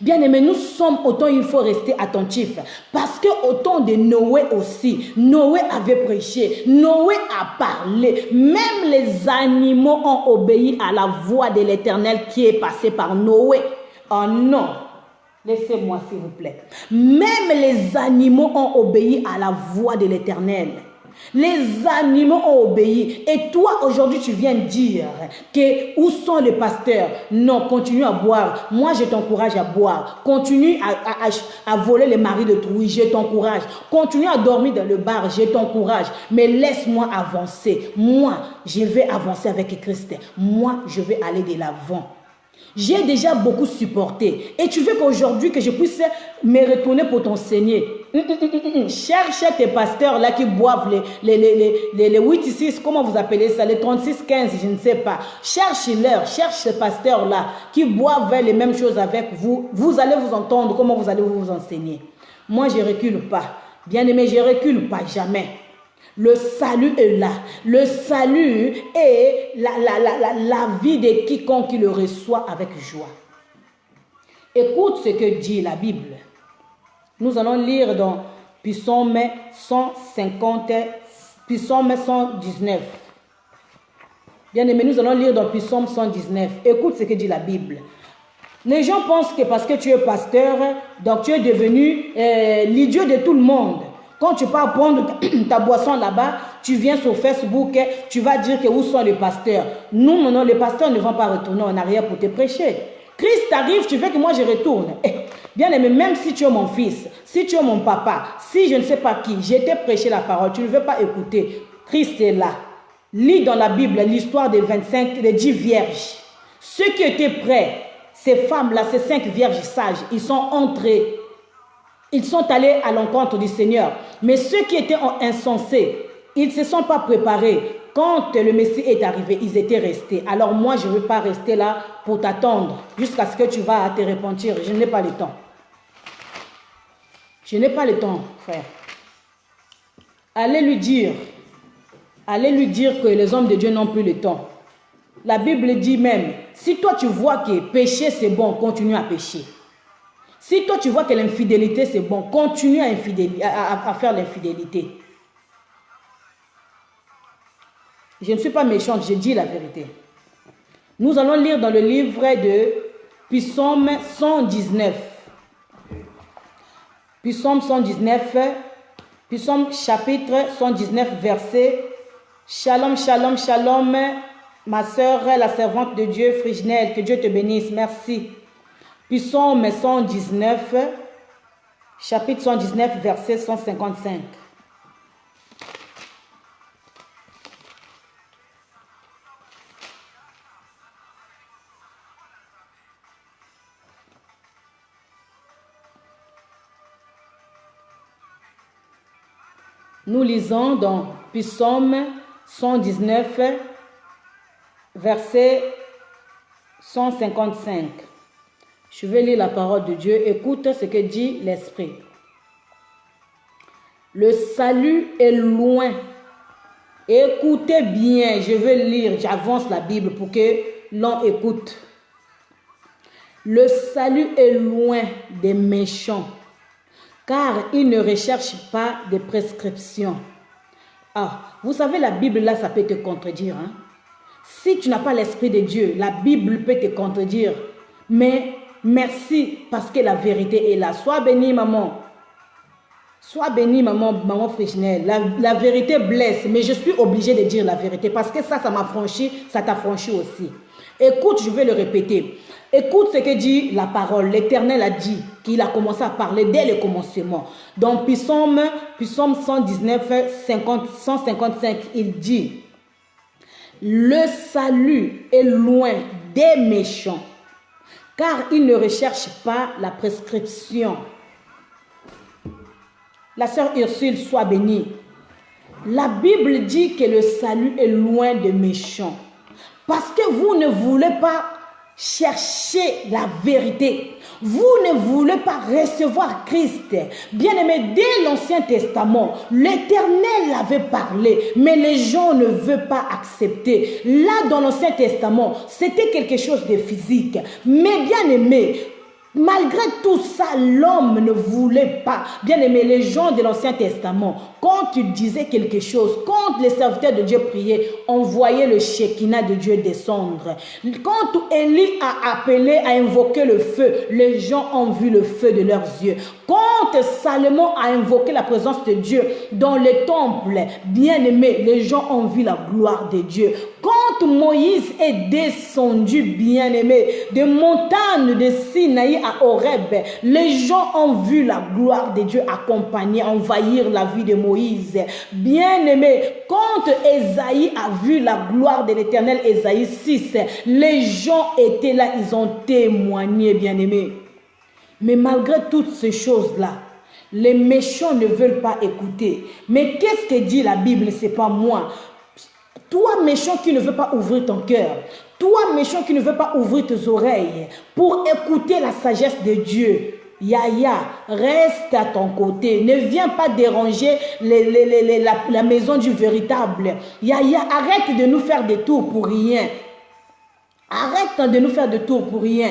Bien-aimé, nous sommes autant, il faut rester attentif. Parce que autant de Noé aussi, Noé avait prêché, Noé a parlé. Même les animaux ont obéi à la voix de l'Éternel qui est passée par Noé. Oh non, laissez-moi s'il vous plaît. Même les animaux ont obéi à la voix de l'Éternel. Les animaux ont obéi. Et toi, aujourd'hui, tu viens dire que où sont les pasteurs? Non, continue à boire. Moi, je t'encourage à boire. Continue à voler les maris de trouille. Je t'encourage. Continue à dormir dans le bar. Je t'encourage. Mais laisse-moi avancer. Moi, je vais avancer avec Christ. Moi, je vais aller de l'avant. J'ai déjà beaucoup supporté. Et tu veux qu'aujourd'hui, que je puisse me retourner pour t'enseigner. Cherche tes pasteurs là qui boivent les 8-6, comment vous appelez ça, les 36-15, je ne sais pas. Cherche-leur, cherche ces pasteurs là qui boivent les mêmes choses avec vous. Vous allez vous entendre comment vous allez vous enseigner. Moi, je ne recule pas. Bien-aimé, je ne recule pas jamais. Le salut est là. Le salut est la vie de quiconque qui le reçoit avec joie. Écoute ce que dit la Bible. Nous allons lire dans Psaume 150, Psaume 119. Bien-aimé, nous allons lire dans Psaume 119. Écoute ce que dit la Bible. Les gens pensent que parce que tu es pasteur, donc tu es devenu l'idiot de tout le monde. Quand tu pars prendre ta boisson là-bas, tu viens sur Facebook, tu vas dire que où sont les pasteurs. Nous, non, les pasteurs ne vont pas retourner en arrière pour te prêcher. Christ arrive, tu veux que moi je retourne. Bien aimé, même si tu es mon fils, si tu es mon papa, si je ne sais pas qui, je t'ai prêché la parole, tu ne veux pas écouter. Christ est là. Lis dans la Bible l'histoire des 10 vierges. Ceux qui étaient prêts, ces femmes-là, ces 5 vierges sages, ils sont entrés. Ils sont allés à l'encontre du Seigneur. Mais ceux qui étaient insensés, ils ne se sont pas préparés. Quand le Messie est arrivé, ils étaient restés. Alors moi, je ne veux pas rester là pour t'attendre jusqu'à ce que tu vas te repentir. Je n'ai pas le temps. Je n'ai pas le temps, frère. Allez lui dire que les hommes de Dieu n'ont plus le temps. La Bible dit même, si toi tu vois que pécher c'est bon, continue à pécher. Si toi tu vois que l'infidélité c'est bon, continue à faire l'infidélité. Je ne suis pas méchante, je dis la vérité. Nous allons lire dans le livre de Psaume 119. Psaume 119, Psaume chapitre 119, verset. Shalom, shalom, shalom, ma sœur, la servante de Dieu, Friginelle, que Dieu te bénisse, merci. Psaume 119, chapitre 119, verset 155. Nous lisons dans Psaume 119, verset 155. Je vais lire la parole de Dieu. Écoute ce que dit l'Esprit. Le salut est loin. Écoutez bien, je vais lire, j'avance la Bible pour que l'on écoute. Le salut est loin des méchants, car ils ne recherchent pas de prescriptions. Ah, vous savez, la Bible, là, ça peut te contredire. Hein? Si tu n'as pas l'Esprit de Dieu, la Bible peut te contredire. Mais merci parce que la vérité est là. Sois bénie, maman. Sois bénie, maman Fréchinelle. La vérité blesse, mais je suis obligée de dire la vérité parce que ça m'a franchi, ça t'a franchi aussi. Écoute, je vais le répéter. Écoute ce que dit la parole. L'Éternel a dit qu'il a commencé à parler dès le commencement. Dans Psaume 119, 155, il dit: le salut est loin des méchants, car ils ne recherchent pas la prescription. La sœur Ursule, soit bénie. La Bible dit que le salut est loin des méchants. Parce que vous ne voulez pas chercher la vérité. Vous ne voulez pas recevoir Christ. Bien-aimé, dès l'Ancien Testament, l'Éternel avait parlé, mais les gens ne veulent pas accepter. Là, dans l'Ancien Testament, c'était quelque chose de physique. Mais bien-aimé, malgré tout ça, l'homme ne voulait pas. Bien-aimé, les gens de l'Ancien Testament, quand tu disais quelque chose, quand les serviteurs de Dieu priaient, on voyait le Shekinah de Dieu descendre. Quand Élie a appelé, a invoqué le feu, les gens ont vu le feu de leurs yeux. Quand Salomon a invoqué la présence de Dieu dans le temple, bien-aimé, les gens ont vu la gloire de Dieu. Quand Moïse est descendu, bien-aimé, de montagne de Sinaï à Horeb, les gens ont vu la gloire de Dieu accompagner, envahir la vie de Moïse. Bien-aimé, quand Ésaïe a vu la gloire de l'Éternel, Ésaïe 6, les gens étaient là, ils ont témoigné, bien-aimé. Mais malgré toutes ces choses-là, les méchants ne veulent pas écouter. Mais qu'est-ce que dit la Bible? C'est pas moi. Toi, méchant qui ne veux pas ouvrir ton cœur, toi, méchant qui ne veux pas ouvrir tes oreilles pour écouter la sagesse de Dieu, Yaya, reste à ton côté. Ne viens pas déranger la maison du véritable. Yaya, arrête de nous faire des tours pour rien. Arrête de nous faire des tours pour rien.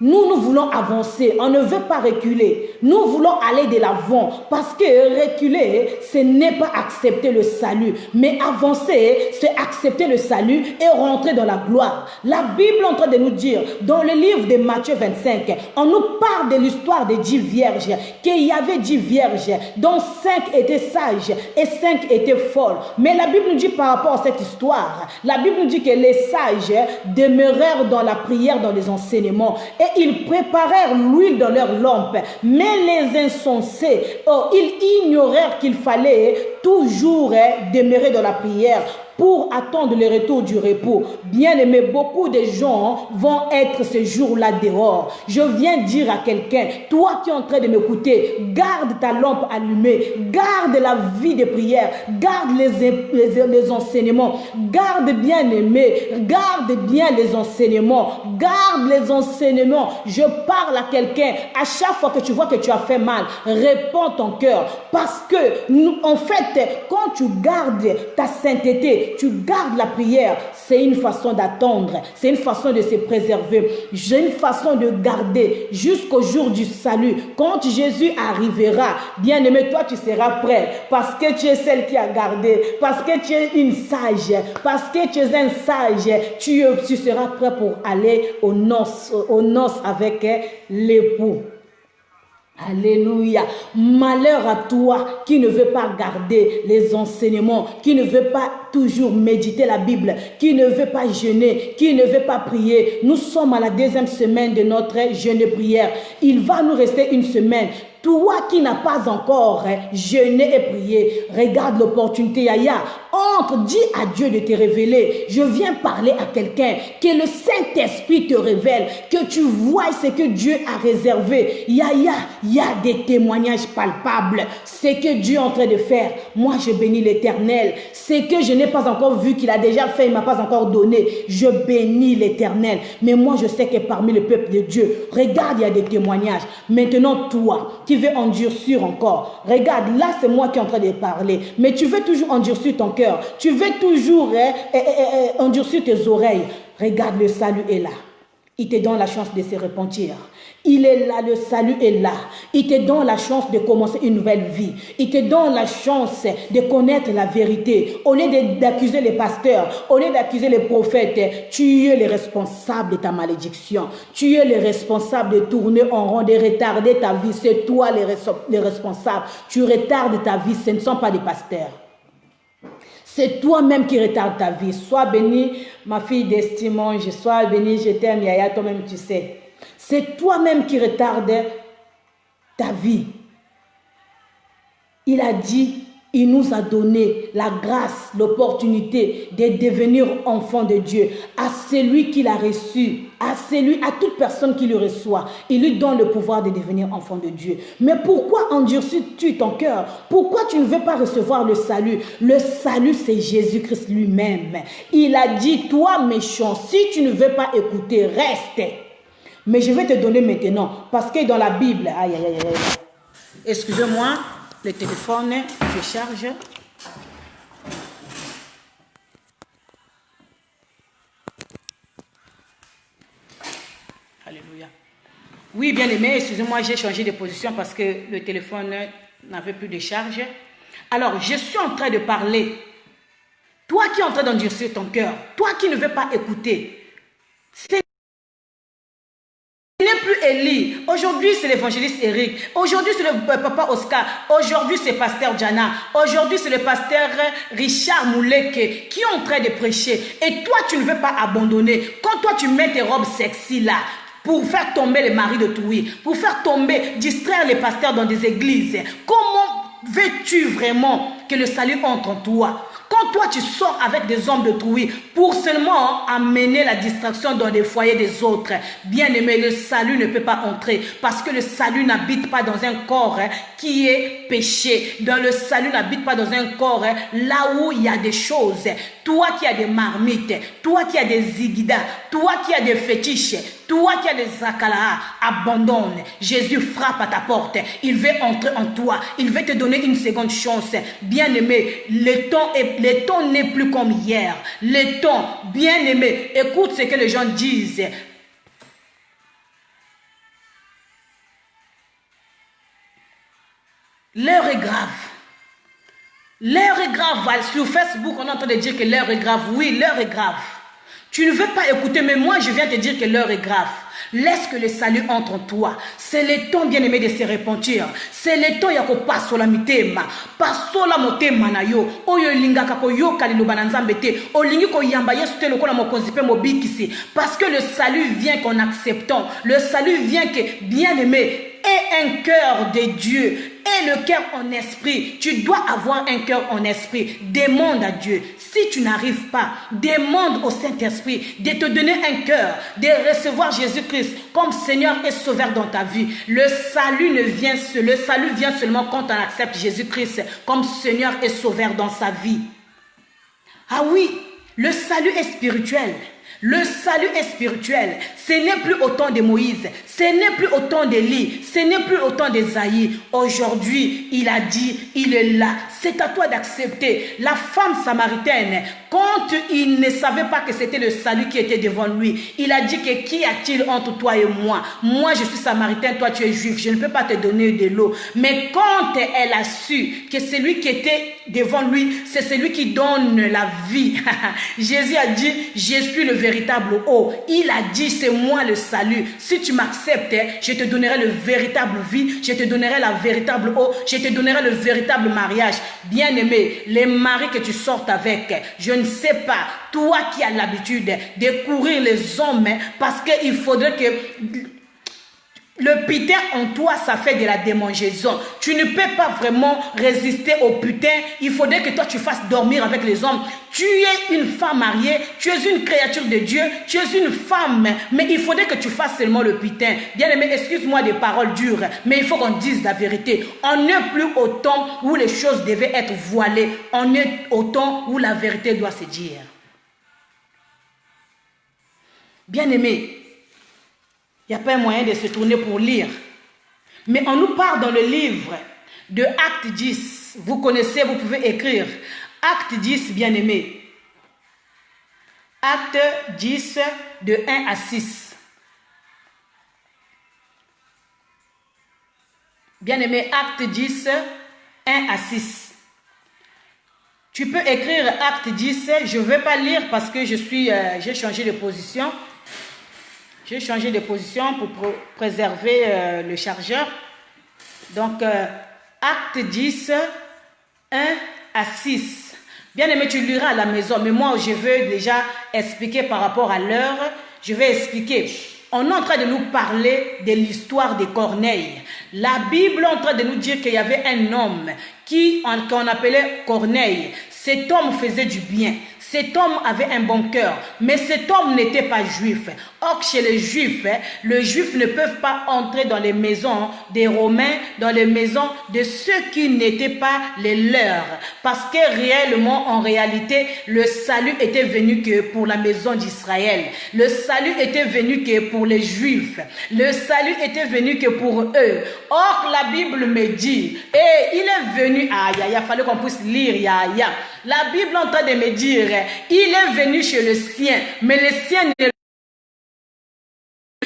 Nous voulons avancer, on ne veut pas reculer. Nous voulons aller de l'avant parce que reculer, ce n'est pas accepter le salut. Mais avancer, c'est accepter le salut et rentrer dans la gloire. La Bible est en train de nous dire, dans le livre de Matthieu 25, on nous parle de l'histoire des 10 vierges, qu'il y avait 10 vierges, dont 5 étaient sages et 5 étaient folles. Mais la Bible nous dit par rapport à cette histoire, la Bible nous dit que les sages demeurèrent dans la prière, dans les enseignements, et ils préparèrent l'huile dans leurs lampes. Mais les insensés, ils ignorèrent qu'il fallait toujours demeurer dans la prière pour attendre le retour du repos. Bien aimé, beaucoup de gens vont être ce jour-là dehors. Je viens dire à quelqu'un, toi qui es en train de m'écouter, garde ta lampe allumée, garde la vie de prière, garde les enseignements, garde bien aimé, garde bien les enseignements, garde les enseignements. Je parle à quelqu'un, à chaque fois que tu vois que tu as fait mal, répands ton cœur, parce que en fait, quand tu gardes ta sainteté, tu gardes la prière, c'est une façon d'attendre, c'est une façon de se préserver, c'est une façon de garder jusqu'au jour du salut. Quand Jésus arrivera, bien aimé, toi tu seras prêt parce que tu es celle qui a gardé, parce que tu es une sage, parce que tu es un sage, tu seras prêt pour aller aux noces avec l'époux. Alléluia. Malheur à toi qui ne veut pas garder les enseignements, qui ne veut pas toujours méditer la Bible, qui ne veut pas jeûner, qui ne veut pas prier. Nous sommes à la 2e semaine de notre jeûne de prière. Il va nous rester une semaine. Toi qui n'as pas encore jeûné et prié, regarde l'opportunité, Yaya. Entre, dis à Dieu de te révéler. Je viens parler à quelqu'un, que le Saint-Esprit te révèle, que tu vois ce que Dieu a réservé. Yaya, il y a des témoignages palpables. Ce que Dieu est en train de faire. Moi, je bénis l'Éternel. Ce que je n'ai pas encore vu qu'il a déjà fait, il ne m'a pas encore donné. Je bénis l'Éternel. Mais moi, je sais que parmi le peuple de Dieu, regarde, il y a des témoignages. Maintenant, toi, qui veux endurcir encore. Regarde, là c'est moi qui est en train de parler. Mais tu veux toujours endurcir ton cœur. Tu veux toujours endurcir tes oreilles. Regarde, le salut est là. il te donne la chance de se repentir. Il est là, le salut est là. Il te donne la chance de commencer une nouvelle vie. Il te donne la chance de connaître la vérité. Au lieu d'accuser les pasteurs, au lieu d'accuser les prophètes, tu es le responsable de ta malédiction. Tu es le responsable de tourner en rond, de retarder ta vie. C'est toi le responsable. Tu retardes ta vie, ce ne sont pas des pasteurs. C'est toi-même qui retarde ta vie. Sois bénie, ma fille d'estime, sois bénie, je t'aime, Yaya, toi-même tu sais. C'est toi-même qui retarde ta vie. Il a dit, il nous a donné la grâce, l'opportunité de devenir enfant de Dieu. À celui qui l'a reçu, à toute personne qui le reçoit, il lui donne le pouvoir de devenir enfant de Dieu. Mais pourquoi endurcis-tu ton cœur? Pourquoi tu ne veux pas recevoir le salut? Le salut, c'est Jésus-Christ lui-même. Il a dit, toi méchant, si tu ne veux pas écouter, reste. Mais je vais te donner maintenant, parce que dans la Bible, aïe, aïe, aïe, aïe. Excusez-moi, le téléphone, je charge. Alléluia. Oui, bien aimé, excusez-moi, j'ai changé de position parce que le téléphone n'avait plus de charge. Alors, je suis en train de parler. Toi qui es en train d'endurcir ton cœur, toi qui ne veux pas écouter, c'est n'est plus Élie. Aujourd'hui, c'est l'évangéliste Eric. Aujourd'hui, c'est le papa Oscar. Aujourd'hui, c'est pasteur Jana. Aujourd'hui, c'est le pasteur Richard Mouleke qui est en train de prêcher. Et toi, tu ne veux pas abandonner. Quand toi, tu mets tes robes sexy là, pour faire tomber les maris de Touy, pour faire tomber, distraire les pasteurs dans des églises, comment veux-tu vraiment que le salut entre en toi? Quand toi tu sors avec des hommes de Touy pour seulement amener la distraction dans les foyers des autres, bien aimé, le salut ne peut pas entrer parce que le salut n'habite pas dans un corps qui est péché. Dans le salut n'habite pas dans un corps là où il y a des choses. Toi qui as des marmites, toi qui as des ziguidas, toi qui as des fétiches, toi qui as des zakala, abandonne. Jésus frappe à ta porte. Il veut entrer en toi. Il veut te donner une seconde chance. Bien aimé, le temps n'est plus comme hier. Le temps, bien aimé, écoute ce que les gens disent. L'heure est grave. L'heure est grave. Sur Facebook, on est en train de dire que l'heure est grave. Oui, l'heure est grave. Tu ne veux pas écouter, mais moi, je viens te dire que l'heure est grave. Laisse que le salut entre en toi. C'est le temps, bien aimé, de se repentir. C'est le temps, yako paso la mitema. Paso la motema na yo. Oyo lingaka ko yo kalilo bananzambete. Olingi ko yamba yesu te loko na mokonzipe mobikisi. Parce que le salut vient qu'en acceptant. Le salut vient que, bien aimé, aie un cœur de Dieu. Et le cœur en esprit. Tu dois avoir un cœur en esprit. Demande à Dieu. Si tu n'arrives pas, demande au Saint-Esprit de te donner un cœur, de recevoir Jésus-Christ comme Seigneur et Sauveur dans ta vie. Le salut vient seulement quand on accepte Jésus-Christ comme Seigneur et Sauveur dans sa vie. Ah oui, le salut est spirituel. Le salut est spirituel. Ce n'est plus au temps de Moïse. Ce n'est plus au temps d'Élie. Ce n'est plus au temps d'Ésaïe. Aujourd'hui, il a dit, il est là. C'est à toi d'accepter. La femme samaritaine, quand il ne savait pas que c'était le salut qui était devant lui, il a dit que qui a-t-il entre toi et moi? Moi, je suis samaritain, toi, tu es juif. Je ne peux pas te donner de l'eau. Mais quand elle a su que celui qui était devant lui, c'est celui qui donne la vie. Jésus a dit, je suis le véritable eau. Il a dit, c'est moi le salut. Si tu m'acceptes, je te donnerai le véritable vie, je te donnerai la véritable eau, je te donnerai le véritable mariage. Bien aimé, les maris que tu sortes avec, je ne sais pas, toi qui as l'habitude de courir les hommes, parce qu'il faudrait que le putain en toi, ça fait de la démangeaison. Tu ne peux pas vraiment résister au putain. Il faudrait que toi, tu fasses dormir avec les hommes. Tu es une femme mariée. Tu es une créature de Dieu. Tu es une femme. Mais il faudrait que tu fasses seulement le putain. Bien aimé, excuse-moi des paroles dures. Mais il faut qu'on dise la vérité. On n'est plus au temps où les choses devaient être voilées. On est au temps où la vérité doit se dire. Bien aimé, il n'y a pas un moyen de se tourner pour lire. Mais on nous parle dans le livre de Acte 10. Vous connaissez, vous pouvez écrire. Acte 10, bien-aimé. Acte 10, de 1 à 6. Bien-aimé, Acte 10, 1 à 6. Tu peux écrire Acte 10, je ne vais pas lire parce que j'ai changé de position. J'ai changé de position pour préserver le chargeur. Donc, Acte 10, 1 à 6. Bien-aimé, tu liras à la maison, mais moi, je veux déjà expliquer par rapport à l'heure. Je vais expliquer. On est en train de nous parler de l'histoire de Corneille. La Bible est en train de nous dire qu'il y avait un homme qu'on appelait Corneille. Cet homme faisait du bien. Cet homme avait un bon cœur, mais cet homme n'était pas juif. Or, chez les juifs ne peuvent pas entrer dans les maisons des Romains, dans les maisons de ceux qui n'étaient pas les leurs. Parce que réellement, en réalité, le salut était venu que pour la maison d'Israël. Le salut était venu que pour les juifs. Le salut était venu que pour eux. Or, la Bible me dit, et il est venu, il fallait qu'on puisse lire, La Bible est en train de me dire, il est venu chez le sien, mais le sien ne...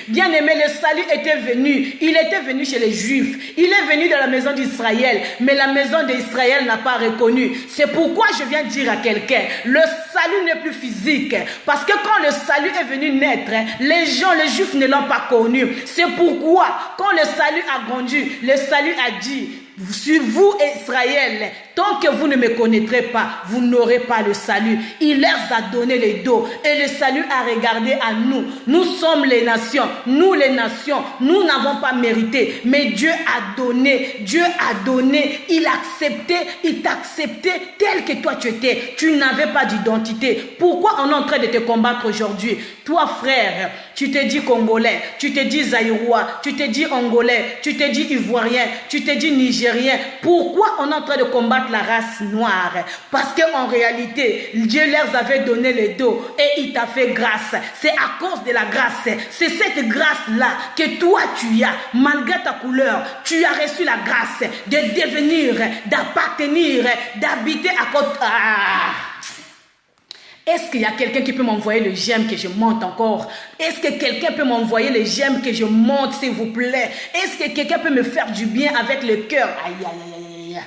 Bien-aimé, le salut était venu. Il était venu chez les Juifs. Il est venu dans la maison d'Israël. Mais la maison d'Israël n'a pas reconnu. C'est pourquoi je viens dire à quelqu'un, le salut n'est plus physique. Parce que quand le salut est venu naître, les Juifs ne l'ont pas connu. C'est pourquoi, quand le salut a grandi, le salut a dit, sur vous, Israël, tant que vous ne me connaîtrez pas, vous n'aurez pas le salut. Il leur a donné les dos et le salut a regardé à nous. Nous sommes les nations. Nous, les nations, nous n'avons pas mérité. Mais Dieu a donné. Dieu a donné. Il a accepté. Il t'a accepté tel que toi tu étais. Tu n'avais pas d'identité. Pourquoi on est en train de te combattre aujourd'hui? Toi, frère, tu te dis Congolais, tu te dis Zaïrois, tu te dis Angolais, tu te dis Ivoirien, tu te dis Nigérien. Pourquoi on est en train de combattre la race noire? Parce qu'en réalité, Dieu leur avait donné le dos et il t'a fait grâce. C'est à cause de la grâce. C'est cette grâce-là que toi tu as, malgré ta couleur, tu as reçu la grâce de devenir, d'appartenir, d'habiter à côté. Est-ce qu'il y a quelqu'un qui peut m'envoyer le j'aime que je monte encore? Est-ce que quelqu'un peut m'envoyer le j'aime que je monte, s'il vous plaît? Est-ce que quelqu'un peut me faire du bien avec le cœur? Aïe, aïe, aïe, aïe.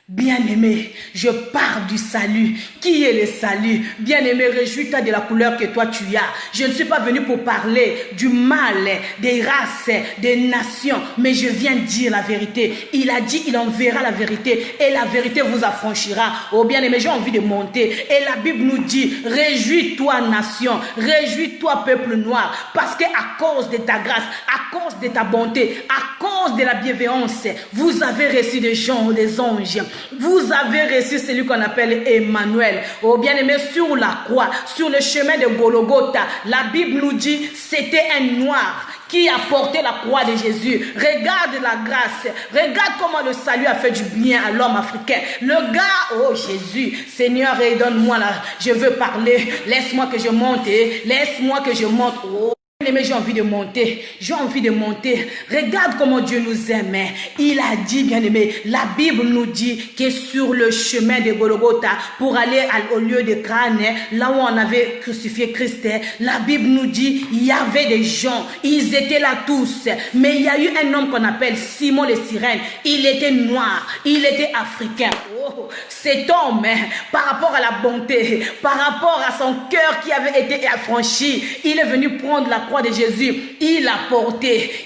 Bien-aimé, je parle du salut. Qui est le salut? Bien-aimé, réjouis-toi de la couleur que toi tu as. Je ne suis pas venu pour parler du mal, des races, des nations, mais je viens dire la vérité. Il a dit, il enverra la vérité et la vérité vous affranchira. Oh bien-aimé, j'ai envie de monter. Et la Bible nous dit, réjouis-toi nation, réjouis-toi peuple noir, parce que à cause de ta grâce, à cause de ta bonté, à cause de la bienveillance, vous avez reçu des gens, des anges. Vous avez reçu celui qu'on appelle Emmanuel. Oh bien-aimé, sur la croix, sur le chemin de Golgotha, la Bible nous dit, c'était un noir qui a porté la croix de Jésus. Regarde la grâce. Regarde comment le salut a fait du bien à l'homme africain. Le gars, oh Jésus, Seigneur, donne-moi là. Je veux parler. Laisse-moi que je monte. Laisse-moi que je monte. Oh. Bien-aimé, j'ai envie de monter, j'ai envie de monter. Regarde comment Dieu nous aime. Il a dit, bien-aimé, la Bible nous dit que sur le chemin de Golgotha, pour aller au lieu de crâne, là où on avait crucifié Christ, la Bible nous dit, il y avait des gens, ils étaient là tous, mais il y a eu un homme qu'on appelle Simon le Cyrène. Il était noir, il était africain. Oh, cet homme, par rapport à la bonté, par rapport à son cœur qui avait été affranchi, il est venu prendre la croix de Jésus, il a porté.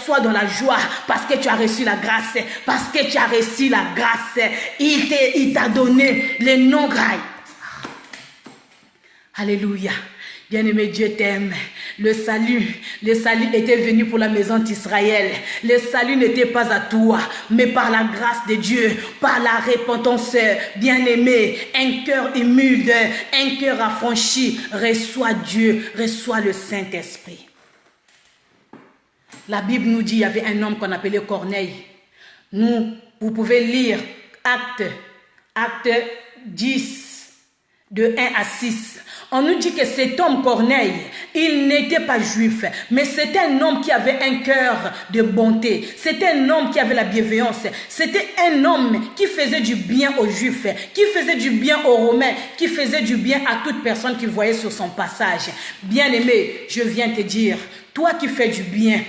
Sois dans la joie parce que tu as reçu la grâce, parce que tu as reçu la grâce. Il t'a donné le nom graille. Alléluia. Bien-aimé, Dieu t'aime. Le salut était venu pour la maison d'Israël. Le salut n'était pas à toi, mais par la grâce de Dieu, par la repentance. Bien-aimé, un cœur humide, un cœur affranchi, reçoit Dieu, reçoit le Saint-Esprit. La Bible nous dit, il y avait un homme qu'on appelait Corneille. Vous pouvez lire Acte 10, de 1 à 6. On nous dit que cet homme Corneille, il n'était pas juif, mais c'était un homme qui avait un cœur de bonté. C'était un homme qui avait la bienveillance. C'était un homme qui faisait du bien aux juifs, qui faisait du bien aux romains, qui faisait du bien à toute personne qui voyait sur son passage. Bien-aimé, je viens te dire, toi qui fais du bien,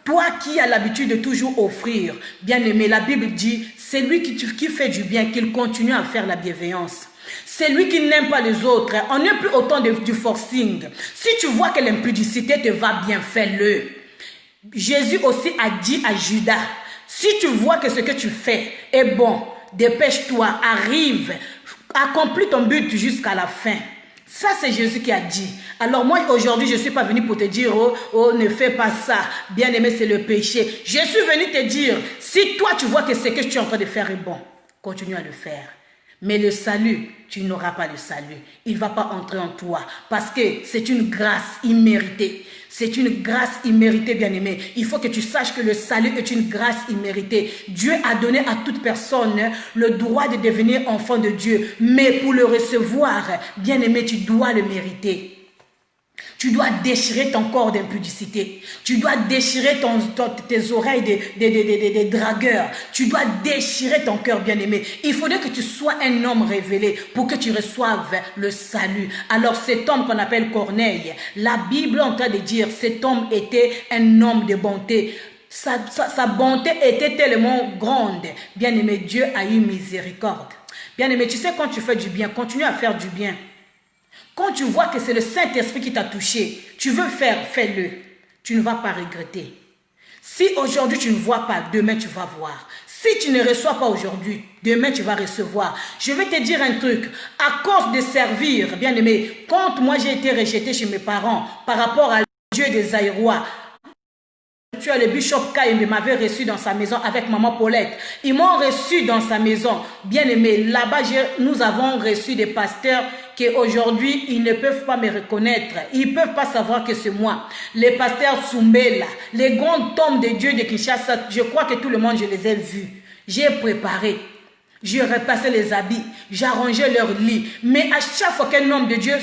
Toi qui as l'habitude de toujours offrir, bien-aimé, la Bible dit, c'est lui qui fait du bien, qu'il continue à faire la bienveillance. C'est lui qui n'aime pas les autres. On n'est plus autant du forcing. Si tu vois que l'impudicité te va bien, fais-le. Jésus aussi a dit à Judas, si tu vois que ce que tu fais est bon, dépêche-toi, arrive, accomplis ton but jusqu'à la fin. Ça, c'est Jésus qui a dit. Alors moi, aujourd'hui, je ne suis pas venu pour te dire, oh, ne fais pas ça. Bien-aimé, c'est le péché. Je suis venu te dire, si toi, tu vois que ce que tu es en train de faire est bon, continue à le faire. Mais le salut, tu n'auras pas le salut. Il ne va pas entrer en toi parce que c'est une grâce imméritée. C'est une grâce imméritée, bien-aimé. Il faut que tu saches que le salut est une grâce imméritée. Dieu a donné à toute personne le droit de devenir enfant de Dieu. Mais pour le recevoir, bien-aimé, tu dois le mériter. Tu dois déchirer ton corps d'impudicité. Tu dois déchirer tes oreilles des dragueurs. Tu dois déchirer ton cœur bien-aimé. Il faudrait que tu sois un homme révélé pour que tu reçoives le salut. Alors cet homme qu'on appelle Corneille, la Bible est en train de dire, cet homme était un homme de bonté. Sa bonté était tellement grande. Bien-aimé, Dieu a eu miséricorde. Bien-aimé, tu sais, quand tu fais du bien, continue à faire du bien. Quand tu vois que c'est le Saint-Esprit qui t'a touché, tu veux faire, fais-le. Tu ne vas pas regretter. Si aujourd'hui tu ne vois pas, demain tu vas voir. Si tu ne reçois pas aujourd'hui, demain tu vas recevoir. Je vais te dire un truc. À cause de servir, bien aimé, quand moi j'ai été rejeté chez mes parents par rapport à Dieu des Aïrois, le bishop Kayembe m'avait reçu dans sa maison avec maman Paulette. Ils m'ont reçu dans sa maison. Bien aimé, là-bas, nous avons reçu des pasteurs qui aujourd'hui, ils ne peuvent pas me reconnaître. Ils ne peuvent pas savoir que c'est moi. Les pasteurs Sumbela, les grands hommes de Dieu de Kinshasa, je crois que tout le monde, je les ai vus. J'ai préparé. J'ai repassé les habits. J'ai arrangé leur lit. Mais à chaque fois qu'un homme de Dieu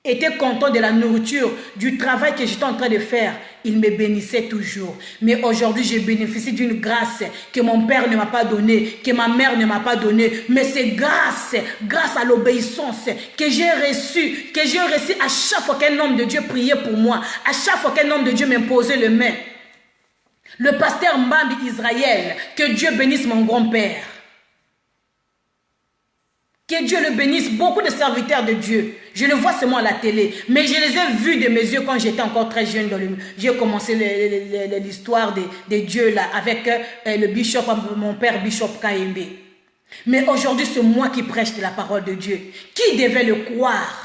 était content de la nourriture, du travail que j'étais en train de faire, il me bénissait toujours. Mais aujourd'hui, je bénéficie d'une grâce que mon père ne m'a pas donnée, que ma mère ne m'a pas donnée. Mais c'est grâce à l'obéissance que j'ai reçu à chaque fois qu'un homme de Dieu priait pour moi, à chaque fois qu'un homme de Dieu m'imposait les mains. Le pasteur Mbambi Israël, que Dieu bénisse mon grand-père. Que Dieu le bénisse, beaucoup de serviteurs de Dieu. Je le vois seulement à la télé, mais je les ai vus de mes yeux quand j'étais encore très jeune. J'ai commencé l'histoire des dieux là, avec le bishop, mon père bishop Kayembe. Mais aujourd'hui, c'est moi qui prêche de la parole de Dieu. Qui devait le croire?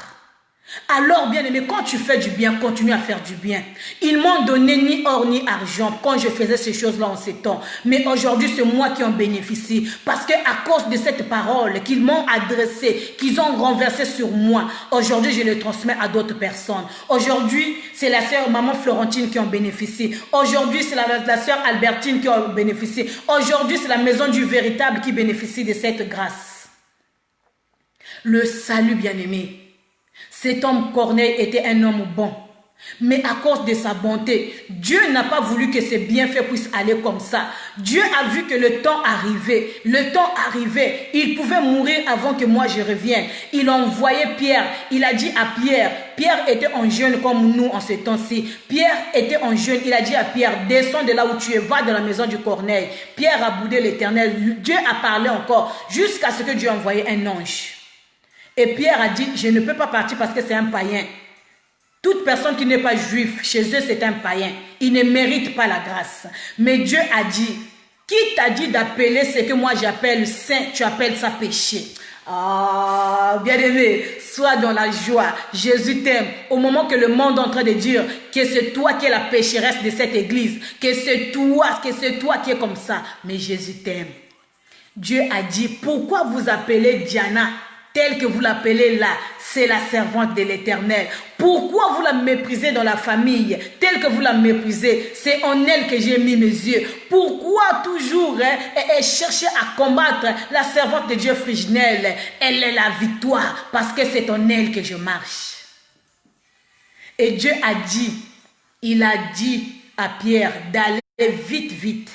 Alors, bien aimé, quand tu fais du bien, continue à faire du bien. Ils m'ont donné ni or ni argent quand je faisais ces choses-là en ces temps. Mais aujourd'hui, c'est moi qui en bénéficie. Parce qu'à cause de cette parole qu'ils m'ont adressée, qu'ils ont renversée sur moi, aujourd'hui, je le transmets à d'autres personnes. Aujourd'hui, c'est la sœur maman Florentine qui en bénéficie. Aujourd'hui, c'est la sœur Albertine qui en bénéficie. Aujourd'hui, c'est la maison du véritable qui bénéficie de cette grâce. Le salut, bien aimé. Cet homme Corneille était un homme bon. Mais à cause de sa bonté, Dieu n'a pas voulu que ses bienfaits puissent aller comme ça. Dieu a vu que le temps arrivait. Le temps arrivait. Il pouvait mourir avant que moi je revienne. Il a envoyé Pierre. Il a dit à Pierre. Pierre était en jeûne comme nous en ce temps-ci. Pierre était en jeûne. Il a dit à Pierre, descends de là où tu es. Va dans la maison du Corneille. Pierre a boudé l'Éternel. Dieu a parlé encore jusqu'à ce que Dieu a envoyé un ange. Et Pierre a dit, je ne peux pas partir parce que c'est un païen. Toute personne qui n'est pas juive, chez eux, c'est un païen. Il ne mérite pas la grâce. Mais Dieu a dit, qui t'a dit d'appeler ce que moi j'appelle saint, tu appelles ça péché? Ah, bien-aimé, sois dans la joie. Jésus t'aime. Au moment que le monde est en train de dire que c'est toi qui es la pécheresse de cette église, que c'est toi qui es comme ça. Mais Jésus t'aime. Dieu a dit, pourquoi vous appelez Diana telle que vous l'appelez là, c'est la servante de l'Éternel. Pourquoi vous la méprisez dans la famille, telle que vous la méprisez? C'est en elle que j'ai mis mes yeux. Pourquoi toujours chercher à combattre la servante de Dieu Friginelle? Elle est la victoire, parce que c'est en elle que je marche. Et Dieu a dit, il a dit à Pierre d'aller vite.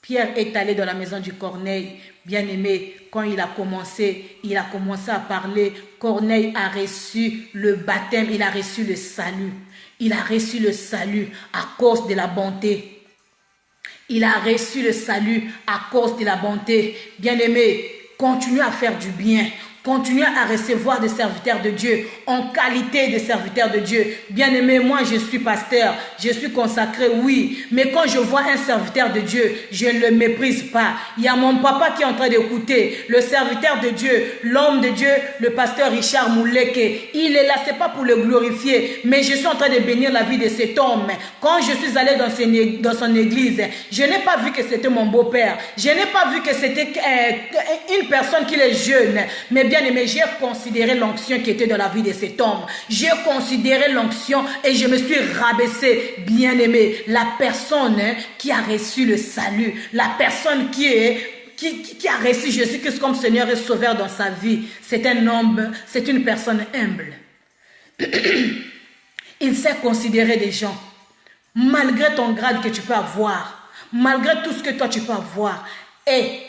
Pierre est allé dans la maison du Corneille. Bien-aimé, quand il a commencé à parler. Corneille a reçu le baptême, il a reçu le salut. Il a reçu le salut à cause de la bonté. Il a reçu le salut à cause de la bonté. Bien-aimé, continue à faire du bien. Continuez à recevoir des serviteurs de Dieu en qualité de serviteurs de Dieu. Bien-aimé, moi je suis pasteur, je suis consacré, oui. Mais quand je vois un serviteur de Dieu, je ne le méprise pas. Il y a mon papa qui est en train d'écouter, le serviteur de Dieu, l'homme de Dieu, le pasteur Richard Mouleke. Il est là, ce n'est pas pour le glorifier, mais je suis en train de bénir la vie de cet homme. Quand je suis allé dans son église, je n'ai pas vu que c'était mon beau-père. Je n'ai pas vu que c'était une personne qui est jeune, mais bien aimé, j'ai considéré l'onction qui était dans la vie de cet homme. J'ai considéré l'onction et je me suis rabaissé. Bien aimé, la personne qui a reçu le salut, la personne qui a reçu Jésus-Christ comme Seigneur et Sauveur dans sa vie, c'est un homme, c'est une personne humble. Il sait considérer des gens. Malgré ton grade que tu peux avoir, malgré tout ce que toi tu peux avoir, et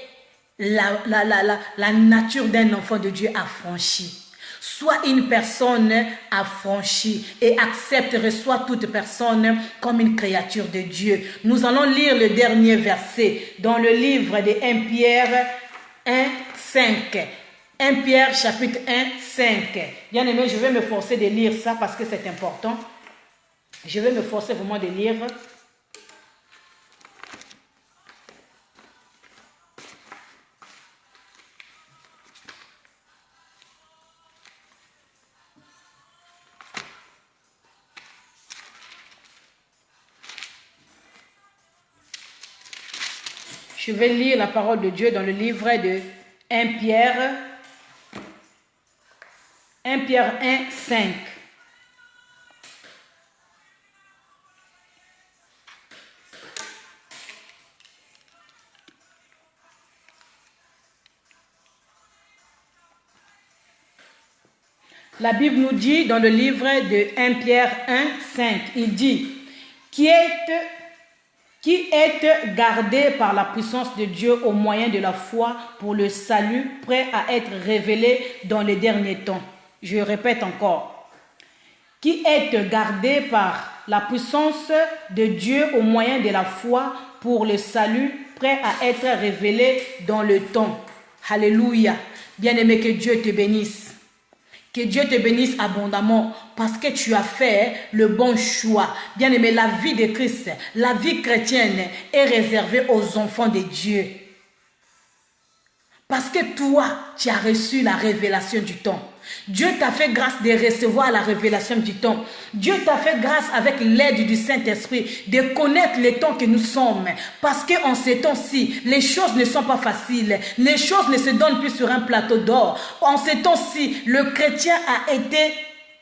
la nature d'un enfant de Dieu affranchi. Sois une personne affranchie et accepte, reçois toute personne comme une créature de Dieu. Nous allons lire le dernier verset dans le livre de 1 Pierre 1, 5. 1 Pierre chapitre 1, 5. Bien aimé, je vais me forcer de lire ça parce que c'est important. Je vais me forcer vraiment de lire. Je vais lire la parole de Dieu dans le livre de 1 Pierre 1, 5. La Bible nous dit dans le livre de 1 Pierre 1, 5, il dit « Qui êtes gardés par la puissance de Dieu au moyen de la foi pour le salut, prêt à être révélé dans les derniers temps. » Je répète encore. Qui êtes gardés par la puissance de Dieu au moyen de la foi pour le salut, prêt à être révélé dans le temps. Alléluia. Bien-aimé, que Dieu te bénisse. Que Dieu te bénisse abondamment parce que tu as fait le bon choix. Bien-aimé, la vie de Christ, la vie chrétienne est réservée aux enfants de Dieu. Parce que toi, tu as reçu la révélation du temps. Dieu t'a fait grâce de recevoir la révélation du temps. Dieu t'a fait grâce avec l'aide du Saint-Esprit de connaître les temps que nous sommes. Parce qu'en ces temps-ci, les choses ne sont pas faciles. Les choses ne se donnent plus sur un plateau d'or. En ces temps-ci, le chrétien a été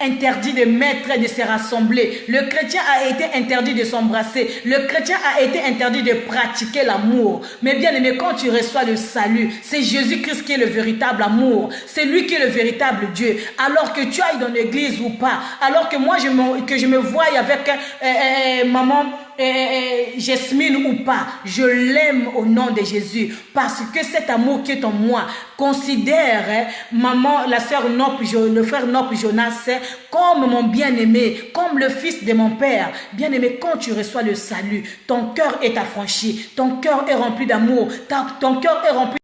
interdit de mettre et de se rassembler. Le chrétien a été interdit de s'embrasser. Le chrétien a été interdit de pratiquer l'amour. Mais bien aimé, quand tu reçois le salut, c'est Jésus-Christ qui est le véritable amour. C'est lui qui est le véritable Dieu. Alors que tu ailles dans l'église ou pas, alors que moi je me voie avec maman Jasmine ou pas, je l'aime au nom de Jésus parce que cet amour qui est en moi considère maman, la sœur Nope, le frère Nope Jonas comme mon bien-aimé, comme le fils de mon père. Bien-aimé, quand tu reçois le salut, ton cœur est affranchi, ton cœur est rempli d'amour, ton cœur est rempli